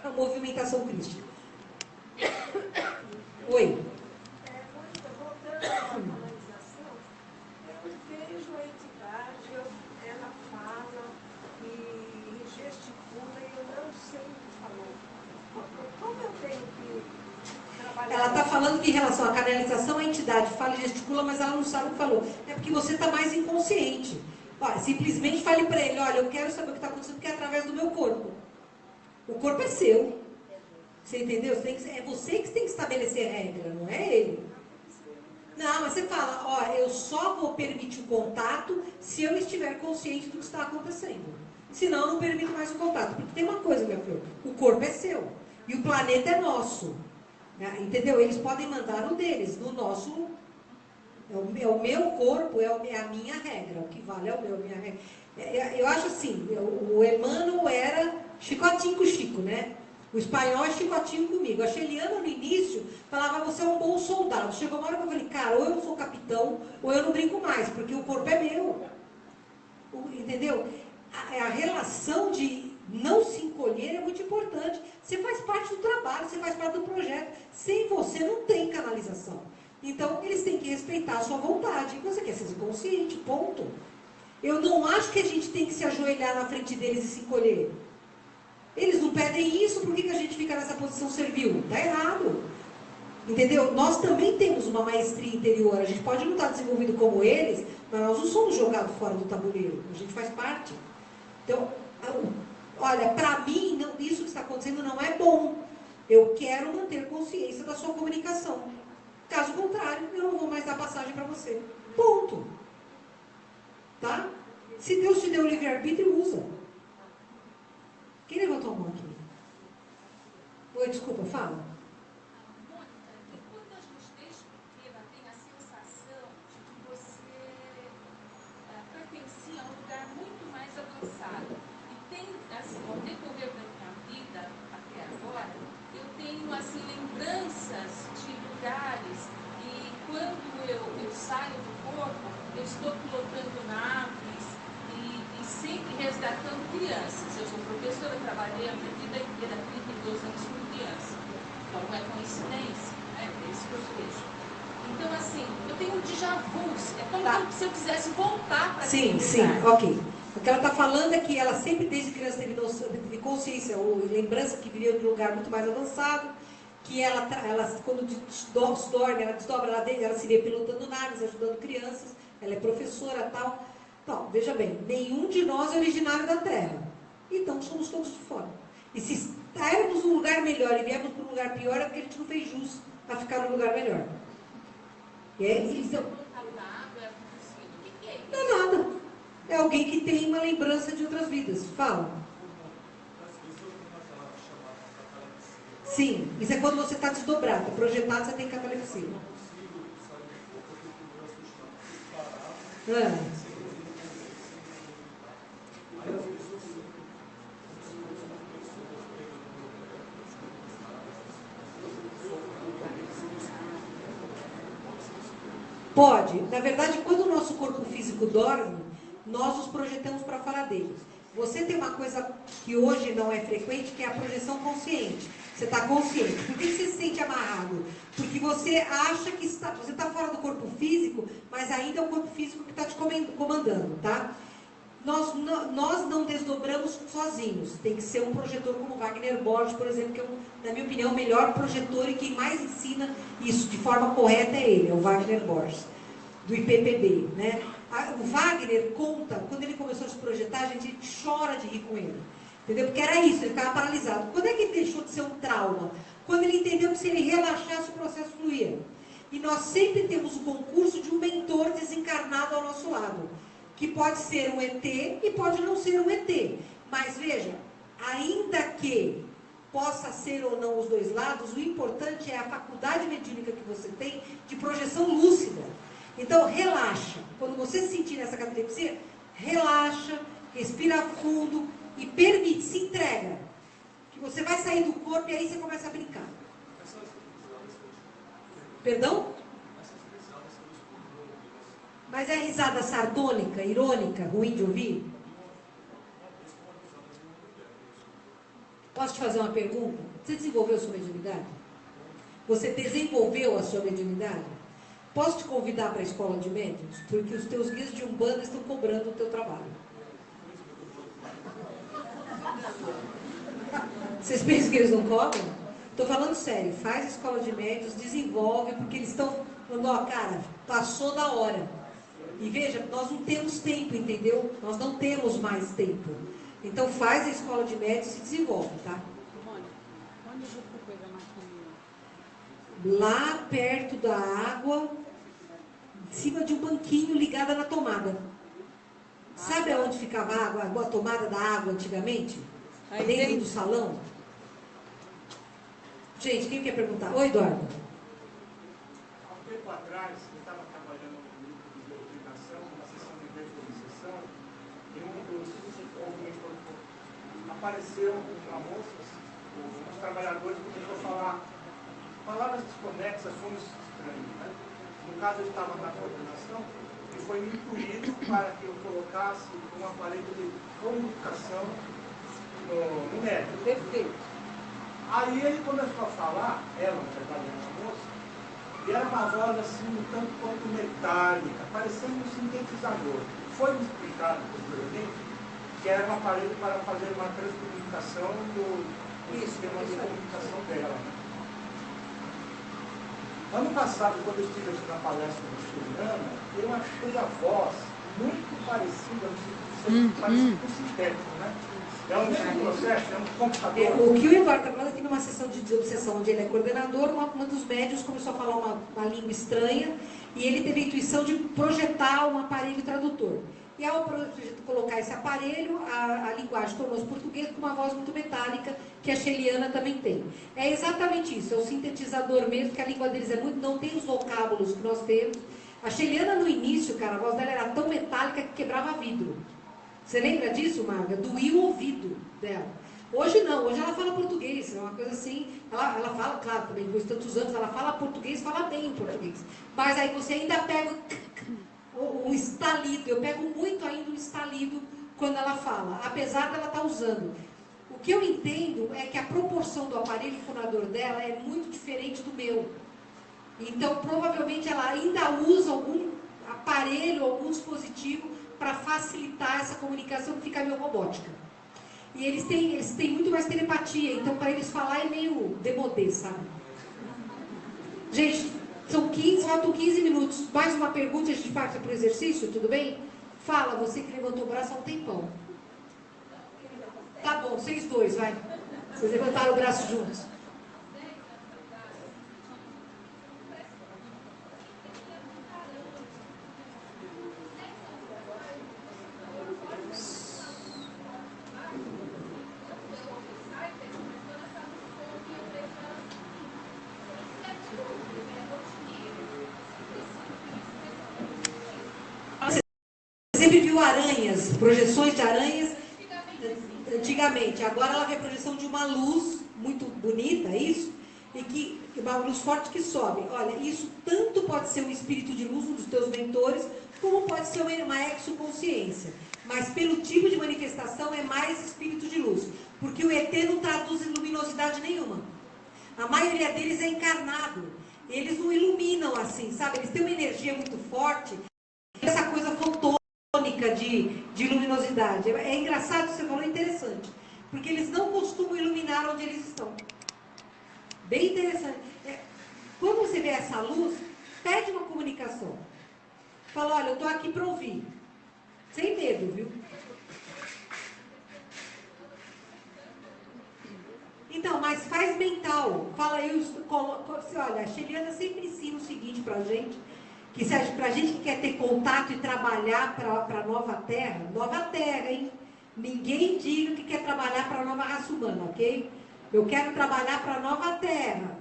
a movimentação crística. Oi? Voltando à canalização, eu vejo a entidade, ela fala e gesticula e eu não sei o que falou. Como eu tenho que... Ela está falando que em relação à canalização, a entidade fala e gesticula, mas ela não sabe o que falou. É porque você está mais inconsciente. Olha, simplesmente fale para ele, olha, eu quero saber o que está acontecendo, porque é através do meu corpo. O corpo é seu. Você entendeu? É você que tem que estabelecer regra, não é ele. Não, mas você fala, ó, eu só vou permitir o contato se eu estiver consciente do que está acontecendo. Senão, eu não permito mais o contato. Porque tem uma coisa, minha filha, o corpo é seu. E o planeta é nosso. Entendeu? Eles podem mandar no deles, no nosso... É o meu corpo, é a minha regra. O que vale é a minha regra. Eu acho assim, o Emmanuel era chicotinho com o Chico, né? O espanhol é chicotinho comigo. A Sheliana, no início, falava, você é um bom soldado. Chegou uma hora que eu falei, cara, ou eu não sou capitão, ou eu não brinco mais, porque o corpo é meu. Entendeu? A relação de não se encolher é muito importante. Você faz parte do trabalho, você faz parte do projeto. Sem você não tem canalização. Então, eles têm que respeitar a sua vontade. Você quer ser consciente, ponto. Eu não acho que a gente tem que se ajoelhar na frente deles e se encolher. Eles não pedem isso, por que a gente fica nessa posição servil? Está errado. Entendeu? Nós também temos uma maestria interior. A gente pode não estar desenvolvido como eles, mas nós não somos jogados fora do tabuleiro. A gente faz parte. Então, olha, para mim, isso que está acontecendo não é bom. Eu quero manter consciência da sua comunicação. Caso contrário, eu não vou mais dar passagem para você. Ponto. Tá? Se Deus te deu o livre-arbítrio, usa. Quem levantou a mão aqui? Oi, desculpa, fala. Mônica, e quando a gente desde pequena tem a sensação de que você pertencia a um lugar muito mais avançado. E tem, assim, ao decorrer da minha vida até agora, eu tenho, assim, lembranças de lugares e quando eu saio do corpo, eu estou pilotando naves e sempre resgatando crianças. Eu sou professora, trabalhei a minha vida inteira, 32 anos com criança. Então não é coincidência, né? É isso que eu vejo. Então, assim, eu tenho um déjà vu. É como se eu quisesse voltar para aquele lugar. Sim, ok. O que ela está falando é que ela sempre, desde criança, teve consciência ou lembrança que vivia de um lugar muito mais avançado, que ela quando dorme, ela desdobra lá dentro, ela se vê pilotando naves, ajudando crianças, ela é professora e tal. Então, veja bem, nenhum de nós é originário da Terra. Então, somos todos de fora. E se estarmos num lugar melhor e viemos para um lugar pior, é porque a gente não fez jus a ficar num lugar melhor. Não é nada. É alguém que tem uma lembrança de outras vidas. Fala. Sim, isso é quando você está desdobrado, projetado, você tem catalepsia. Pode. Na verdade, quando o nosso corpo físico dorme, nós nos projetamos para fora dele. Você tem uma coisa que hoje não é frequente, que é a projeção consciente. Você está consciente. Por que você se sente amarrado? Porque você acha que você está fora do corpo físico, mas ainda é o corpo físico que está te comandando, tá? Nós não desdobramos sozinhos. Tem que ser um projetor como Wagner Borges, por exemplo, que é, na minha opinião, o melhor projetor e quem mais ensina isso de forma correta é ele, é o Wagner Borges, do IPPB, né? O Wagner conta, quando ele começou a se projetar, a gente chora de rir com ele. Entendeu? Porque era isso, ele ficava paralisado. Quando é que ele deixou de ser um trauma? Quando ele entendeu que se ele relaxasse, o processo fluía. E nós sempre temos o concurso de um mentor desencarnado ao nosso lado, que pode ser um ET e pode não ser um ET. Mas veja, ainda que possa ser ou não os dois lados, o importante é a faculdade mediúnica que você tem de projeção lúcida. Então, relaxa. Quando você se sentir nessa catalepsia, relaxa, respira fundo e permite, se entrega. Que você vai sair do corpo e aí você começa a brincar. Perdão? Mas é risada sardônica, irônica, ruim de ouvir? Posso te fazer uma pergunta? Você desenvolveu a sua mediunidade? Você desenvolveu a sua mediunidade? Posso te convidar para a escola de médiuns? Porque os teus guias de Umbanda estão cobrando o teu trabalho. Vocês pensam que eles não cobram? Estou falando sério. Faz a escola de médiuns, desenvolve, porque eles estão falando, ó, cara, passou da hora. E veja, nós não temos tempo, entendeu? Nós não temos mais tempo. Então faz a escola de médiuns e se desenvolve, tá? Onde você pôs a maquininha? Lá perto da água, em cima de um banquinho ligada na tomada. Sabe aonde ficava a água, a tomada da água antigamente? Aí dentro tem... do salão? Gente, quem quer perguntar? Oi, Eduardo. Há um tempo atrás, eu estava trabalhando no grupo de doutrinação, uma sessão de sessão, e apareceu uma moça, os trabalhadores começaram a falar palavras desconexas, sons estranhos, né? No caso, eu estava na coordenação e foi me intuído para que eu colocasse um aparelho de comunicação no método. Perfeito. Aí ele começou a falar, ela, na verdade, era uma moça, e era uma voz assim, um tanto quanto metálica, parecendo um sintetizador. Foi me explicado posteriormente que era um aparelho para fazer uma transcomunicação do sistema de comunicação dela. Ano passado, quando eu estive aqui na palestra do Suriname, eu achei a voz muito parecida, parecido com o sintético, né? É o mesmo processo, é um computador. O que o Eduardo está falando aqui numa sessão de desobsessão, onde ele é coordenador, uma dos médios começou a falar uma língua estranha e ele teve a intuição de projetar um aparelho tradutor. E ao colocar esse aparelho, a linguagem tornou-se português com uma voz muito metálica, que a Sheliana também tem. É exatamente isso, é o sintetizador mesmo, que a língua deles é muito, não tem os vocábulos que nós temos. A Sheliana, no início, cara, a voz dela era tão metálica que quebrava vidro. Você lembra disso, Marga? Doía o ouvido dela. Hoje não, hoje ela fala português, é uma coisa assim, ela fala, claro, também depois de tantos anos, ela fala português, fala bem português. Mas aí você ainda pega o estalido, eu pego muito ainda o estalido quando ela fala, apesar dela estar usando. O que eu entendo é que a proporção do aparelho fonador dela é muito diferente do meu. Então, provavelmente, ela ainda usa algum aparelho, algum dispositivo para facilitar essa comunicação que fica meio robótica. E eles têm muito mais telepatia, então para eles falar é meio demodê, sabe? Gente, faltam 15 minutos. Mais uma pergunta e a gente parte para o exercício, tudo bem? Fala, você que levantou o braço há um tempão. Tá bom, vocês dois, vai. Vocês levantaram o braço juntos. Sempre viu aranhas, projeções de aranhas, antigamente. Agora ela vê a projeção de uma luz muito bonita, isso, e uma luz forte que sobe. Olha, isso tanto pode ser um espírito de luz, um dos teus mentores, como pode ser uma exoconsciência. Mas pelo tipo de manifestação é mais espírito de luz. Porque o ET não traduz em luminosidade nenhuma. A maioria deles é encarnado. Eles não iluminam assim, sabe? Eles têm uma energia muito forte, essa coisa fotônica de luminosidade. É engraçado, você falou, interessante. Porque eles não costumam iluminar onde eles estão. Bem interessante. Quando você vê essa luz, pede uma comunicação. Fala, olha, eu estou aqui para ouvir. Sem medo, viu? Então, mas faz mental. Fala, olha, a Sheliana sempre ensina o seguinte pra gente, que pra gente que quer ter contato e trabalhar para a nova terra, hein? Ninguém diga que quer trabalhar para a nova raça humana, ok? Eu quero trabalhar para a nova terra.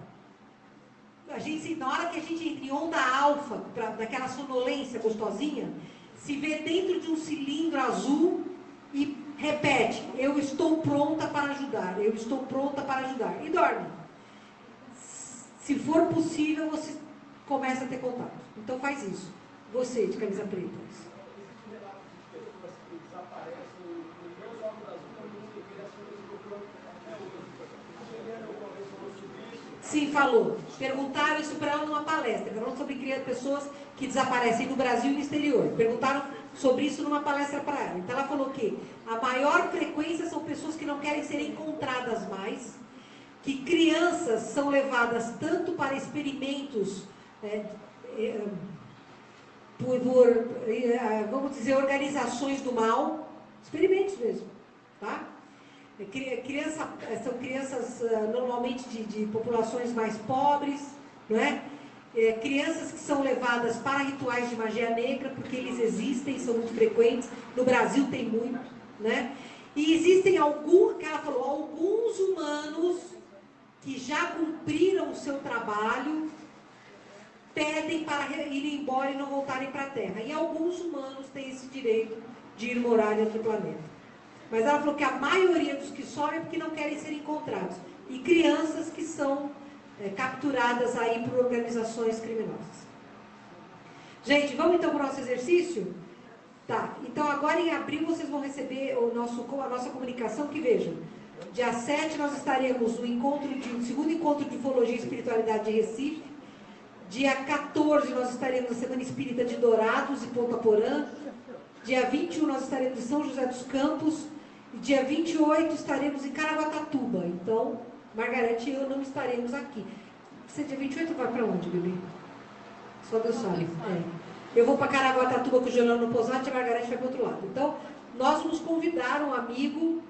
Na hora que a gente entra em onda alfa, daquela sonolência gostosinha, se vê dentro de um cilindro azul e repete, eu estou pronta para ajudar, eu estou pronta para ajudar. E dorme. Se for possível, você começa a ter contato. Então faz isso. Você, de camisa preta. Sim, falou. Perguntaram isso para ela numa palestra. Falando sobre pessoas que desaparecem no Brasil e no exterior. Perguntaram sobre isso numa palestra para ela. Então ela falou que a maior frequência são pessoas que não querem ser encontradas mais, que crianças são levadas tanto para experimentos vamos dizer, organizações do mal, experimentos mesmo, tá? São crianças normalmente de populações mais pobres, não é? Crianças que são levadas para rituais de magia negra, porque eles existem, são muito frequentes, no Brasil tem muito, né? E existem que ela falou, alguns humanos que já cumpriram o seu trabalho, pedem para ir embora e não voltarem para a Terra. E alguns humanos têm esse direito de ir morar em outro planeta. Mas ela falou que a maioria dos que sobem é porque não querem ser encontrados. E crianças que são capturadas aí por organizações criminosas. Gente, vamos então para o nosso exercício? Tá, então agora em abril vocês vão receber a nossa comunicação, que vejam, dia 7 nós estaremos no segundo encontro de Ufologia e Espiritualidade de Recife. Dia 14 nós estaremos na Semana Espírita de Dourados e Ponta Porã. Dia 21 nós estaremos em São José dos Campos. E dia 28 estaremos em Caraguatatuba. Então, Margarete e eu não estaremos aqui. Você dia 28 vai para onde, bebê? Só Deus sabe. Eu vou para Caraguatatuba com o Giuliano Posati e a Margarete vai para o outro lado. Então, nós vamos convidar um amigo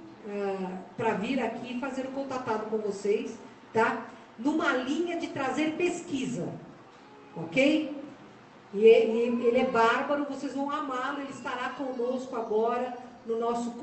para vir aqui fazer um contatado com vocês, tá? Numa linha de trazer pesquisa. Ok? E ele é bárbaro, vocês vão amá-lo, ele estará conosco agora no nosso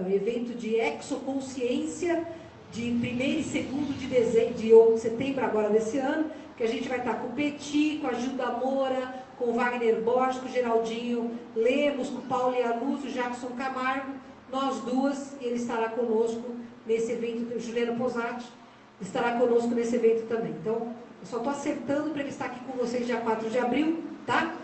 evento de exoconsciência, de 1º e 2º de setembro agora desse ano, que a gente vai estar com o Petit, com a Gilda Moura, com o Wagner Borges, com o Geraldinho Lemos, com o Paulo Ianuzzo, o Jackson Camargo, nós duas, e ele estará conosco nesse evento, o Juliano Posati estará conosco nesse evento também. Então, eu só estou acertando para ele estar aqui com vocês dia 4 de abril, tá?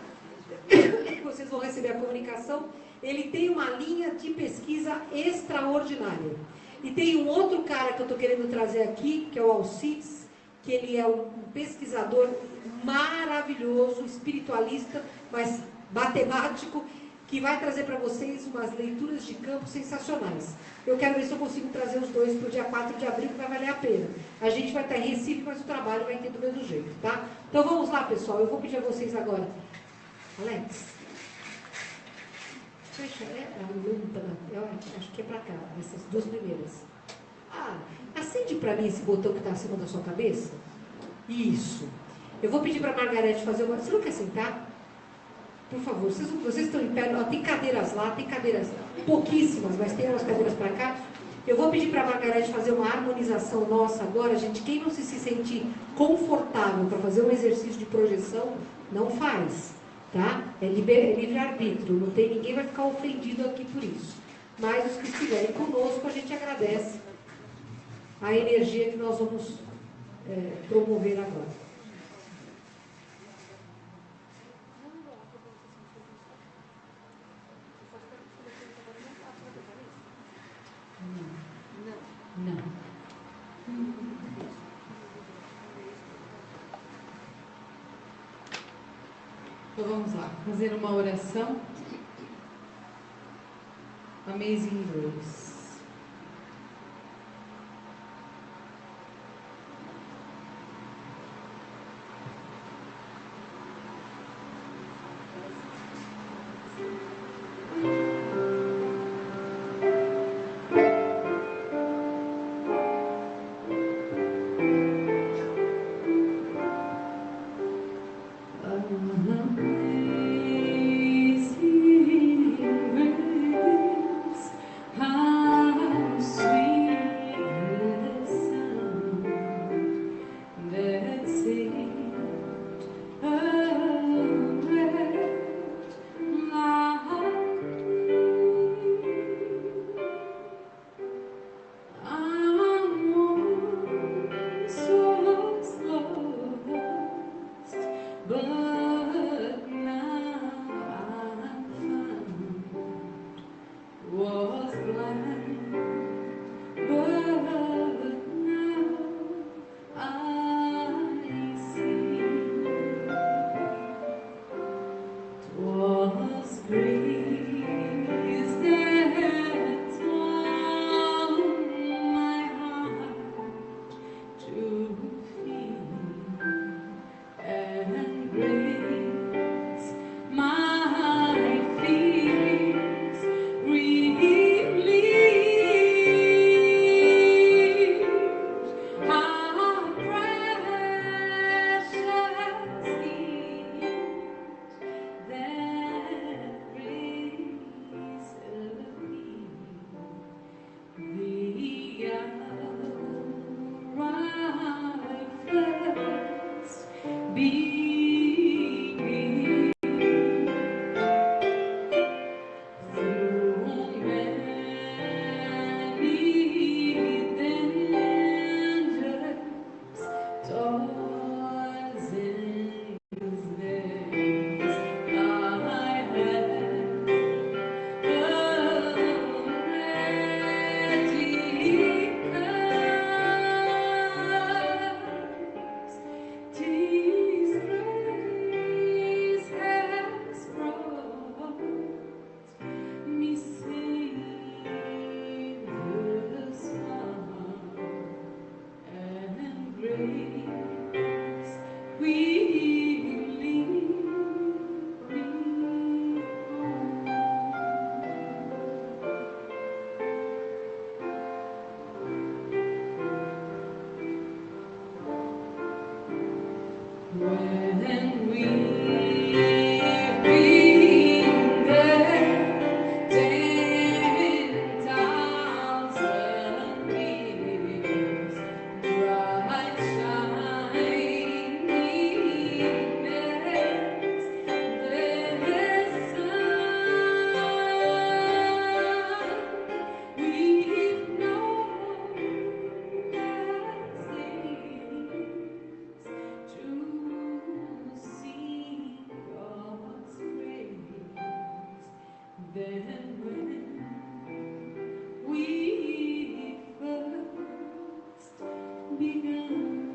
Vocês vão receber a comunicação. Ele tem uma linha de pesquisa extraordinária. E tem um outro cara que eu estou querendo trazer aqui, que é o Alcides, que ele é um pesquisador maravilhoso, espiritualista, mas matemático, que vai trazer para vocês umas leituras de campo sensacionais. Eu quero ver se eu consigo trazer os dois para o dia 4 de abril, que vai valer a pena. A gente vai estar em Recife, mas o trabalho vai ter do mesmo jeito, tá? Então vamos lá, pessoal. Eu vou pedir a vocês agora. Alex, fecha a lâmpada. Eu acho que é para cá, essas duas primeiras. Acende para mim esse botão que está acima da sua cabeça. Isso. Eu vou pedir para a Margarete fazer uma... Você não quer sentar? Por favor, vocês estão em pé, tem cadeiras lá, tem cadeiras pouquíssimas, mas tem umas cadeiras para cá. Eu vou pedir para a Margarete fazer uma harmonização nossa agora, gente. Quem não se sentir confortável para fazer um exercício de projeção, não faz, tá? É livre-arbítrio, não tem ninguém vai ficar ofendido aqui por isso. Mas os que estiverem conosco, a gente agradece a energia que nós vamos promover agora. Não. Então vamos lá, fazer uma oração. Amazing Grace. My feelings reveal we first began.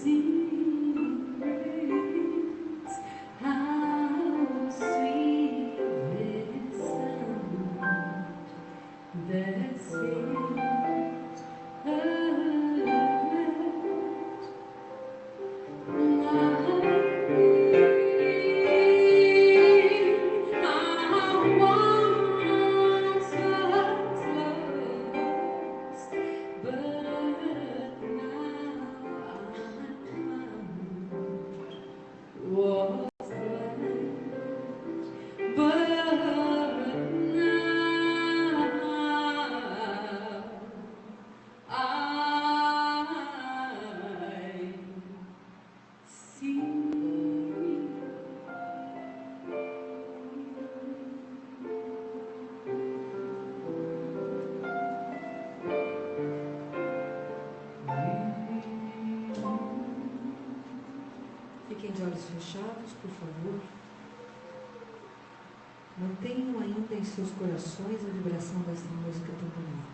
Amazing grace, how sweet the sound that saved a wretch like me. I once was lost, but now I'm found. Was blind, but now I see. Fiquem de olhos fechados, por favor. Mantenham ainda em seus corações a vibração desta música tão bonita.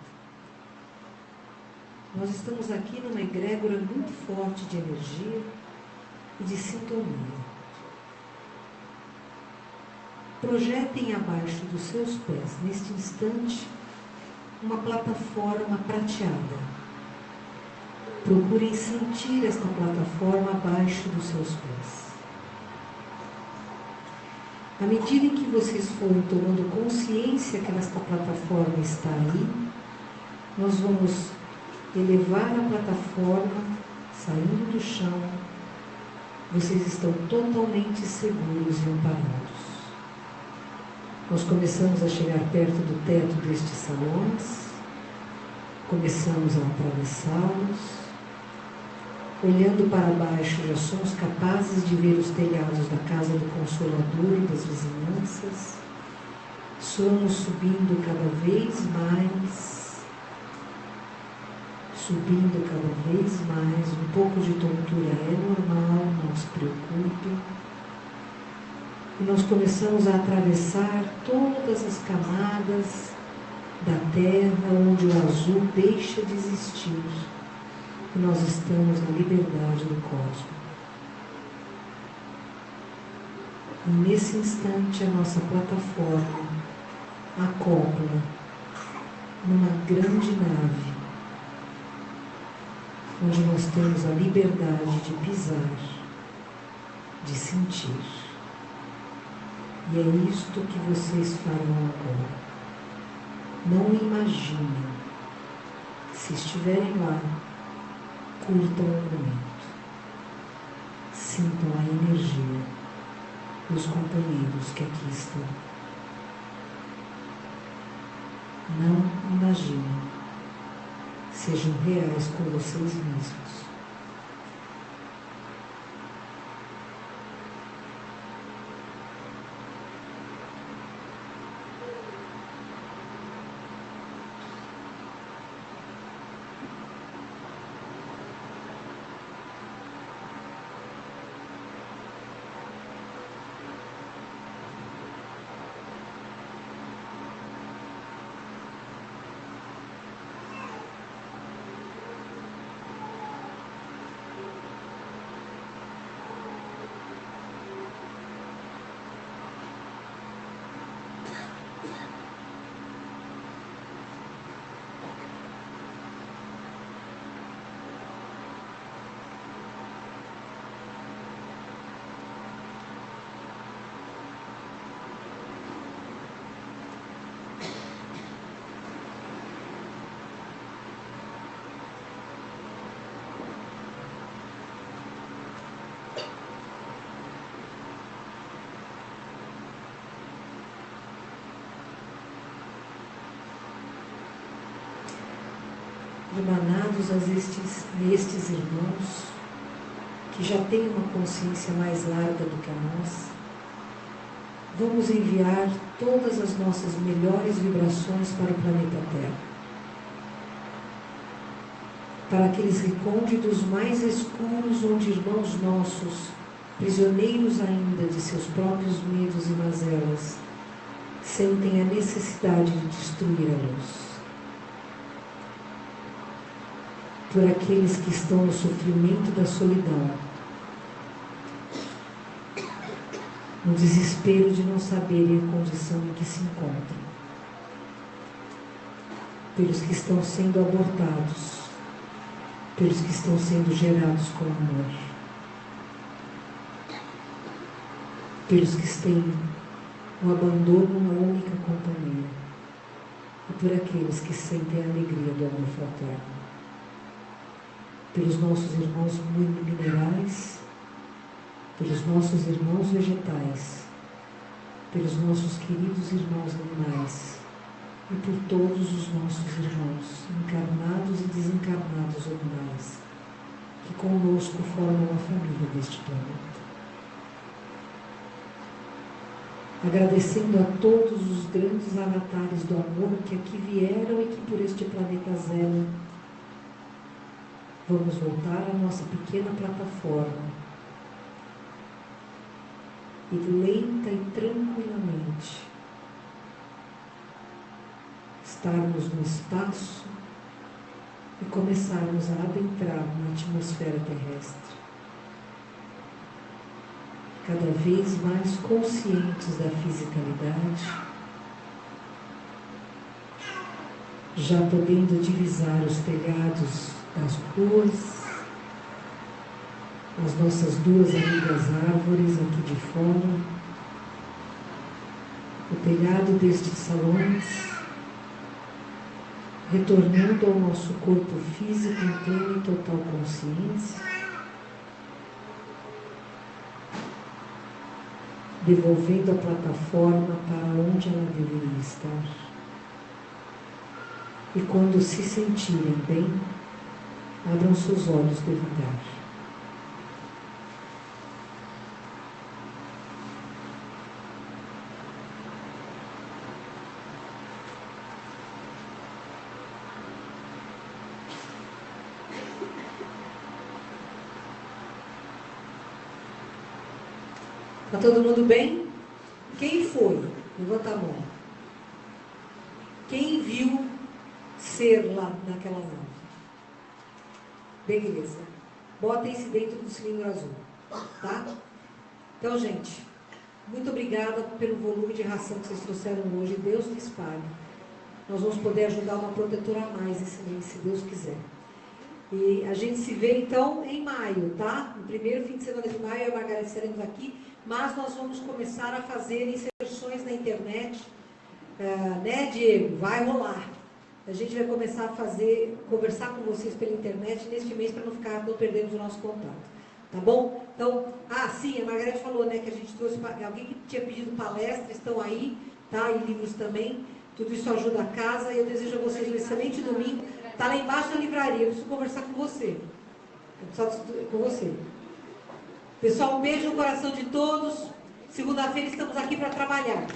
Nós estamos aqui numa egrégora muito forte de energia e de sintonia. Projetem abaixo dos seus pés, neste instante, uma plataforma prateada. Procurem sentir esta plataforma abaixo dos seus pés. À medida em que vocês forem tomando consciência que esta plataforma está aí, nós vamos elevar a plataforma, saindo do chão. Vocês estão totalmente seguros e amparados. Nós começamos a chegar perto do teto destes salões, começamos a atravessá-los. Olhando para baixo, já somos capazes de ver os telhados da casa do Consolador e das vizinhanças. Somos subindo cada vez mais, um pouco de tontura é normal, não se preocupe. E nós começamos a atravessar todas as camadas da Terra, onde o azul deixa de existir. E nós estamos na liberdade do cosmos. E nesse instante a nossa plataforma acopla numa grande nave, onde nós temos a liberdade de pisar, de sentir. E é isto que vocês farão agora. Não imaginem. Se estiverem lá, curtam o momento. Sintam a energia dos companheiros que aqui estão. Não imaginem. Sejam reais com vocês mesmos. Emanados nestes irmãos, que já têm uma consciência mais larga do que a nossa, vamos enviar todas as nossas melhores vibrações para o planeta Terra. para aqueles recônditos mais escuros onde irmãos nossos, prisioneiros ainda de seus próprios medos e mazelas, sentem a necessidade de destruir a luz. Por aqueles que estão no sofrimento da solidão, no desespero de não saberem a condição em que se encontram, pelos que estão sendo abortados, pelos que estão sendo gerados com amor, pelos que têm o abandono na única companhia, e por aqueles que sentem a alegria do amor fraterno, pelos nossos irmãos minerais, pelos nossos irmãos vegetais, pelos nossos queridos irmãos animais, e por todos os nossos irmãos, encarnados e desencarnados animais, que conosco formam a família deste planeta. Agradecendo a todos os grandes avatares do amor que aqui vieram e que por este planeta zelam, vamos voltar à nossa pequena plataforma e lenta e tranquilamente estarmos no espaço e começarmos a adentrar na atmosfera terrestre, cada vez mais conscientes da fisicalidade, já podendo divisar os telhados das ruas, as nossas duas amigas árvores aqui de fora, o telhado destes salões, retornando ao nosso corpo físico em plena e total consciência, devolvendo a plataforma para onde ela deveria estar. E quando se sentirem bem, abram seus olhos devagar. Está todo mundo bem? Quem foi? Levanta a mão. Quem viu ser lá naquela nave? Beleza. Botem-se dentro do cilindro azul. Tá? Então, gente, muito obrigada pelo volume de ração que vocês trouxeram hoje. Deus lhes pague. Nós vamos poder ajudar uma protetora a mais esse mês, se Deus quiser. E a gente se vê, então, em maio, tá? No primeiro fim de semana de maio, eu e a Margareth estaremos aqui. Mas nós vamos começar a fazer inserções na internet, né, Diego? Vai rolar. A gente vai começar a conversar com vocês pela internet neste mês para não perdermos o nosso contato. Tá bom? Então, sim, a Margareth falou, né, que a gente trouxe alguém que tinha pedido palestra, estão aí, tá? E livros também. Tudo isso ajuda a casa. E eu desejo a vocês um excelente domingo. Tá lá embaixo na livraria. Eu preciso conversar com você. Com você. Pessoal, um beijo no coração de todos. Segunda-feira estamos aqui para trabalhar.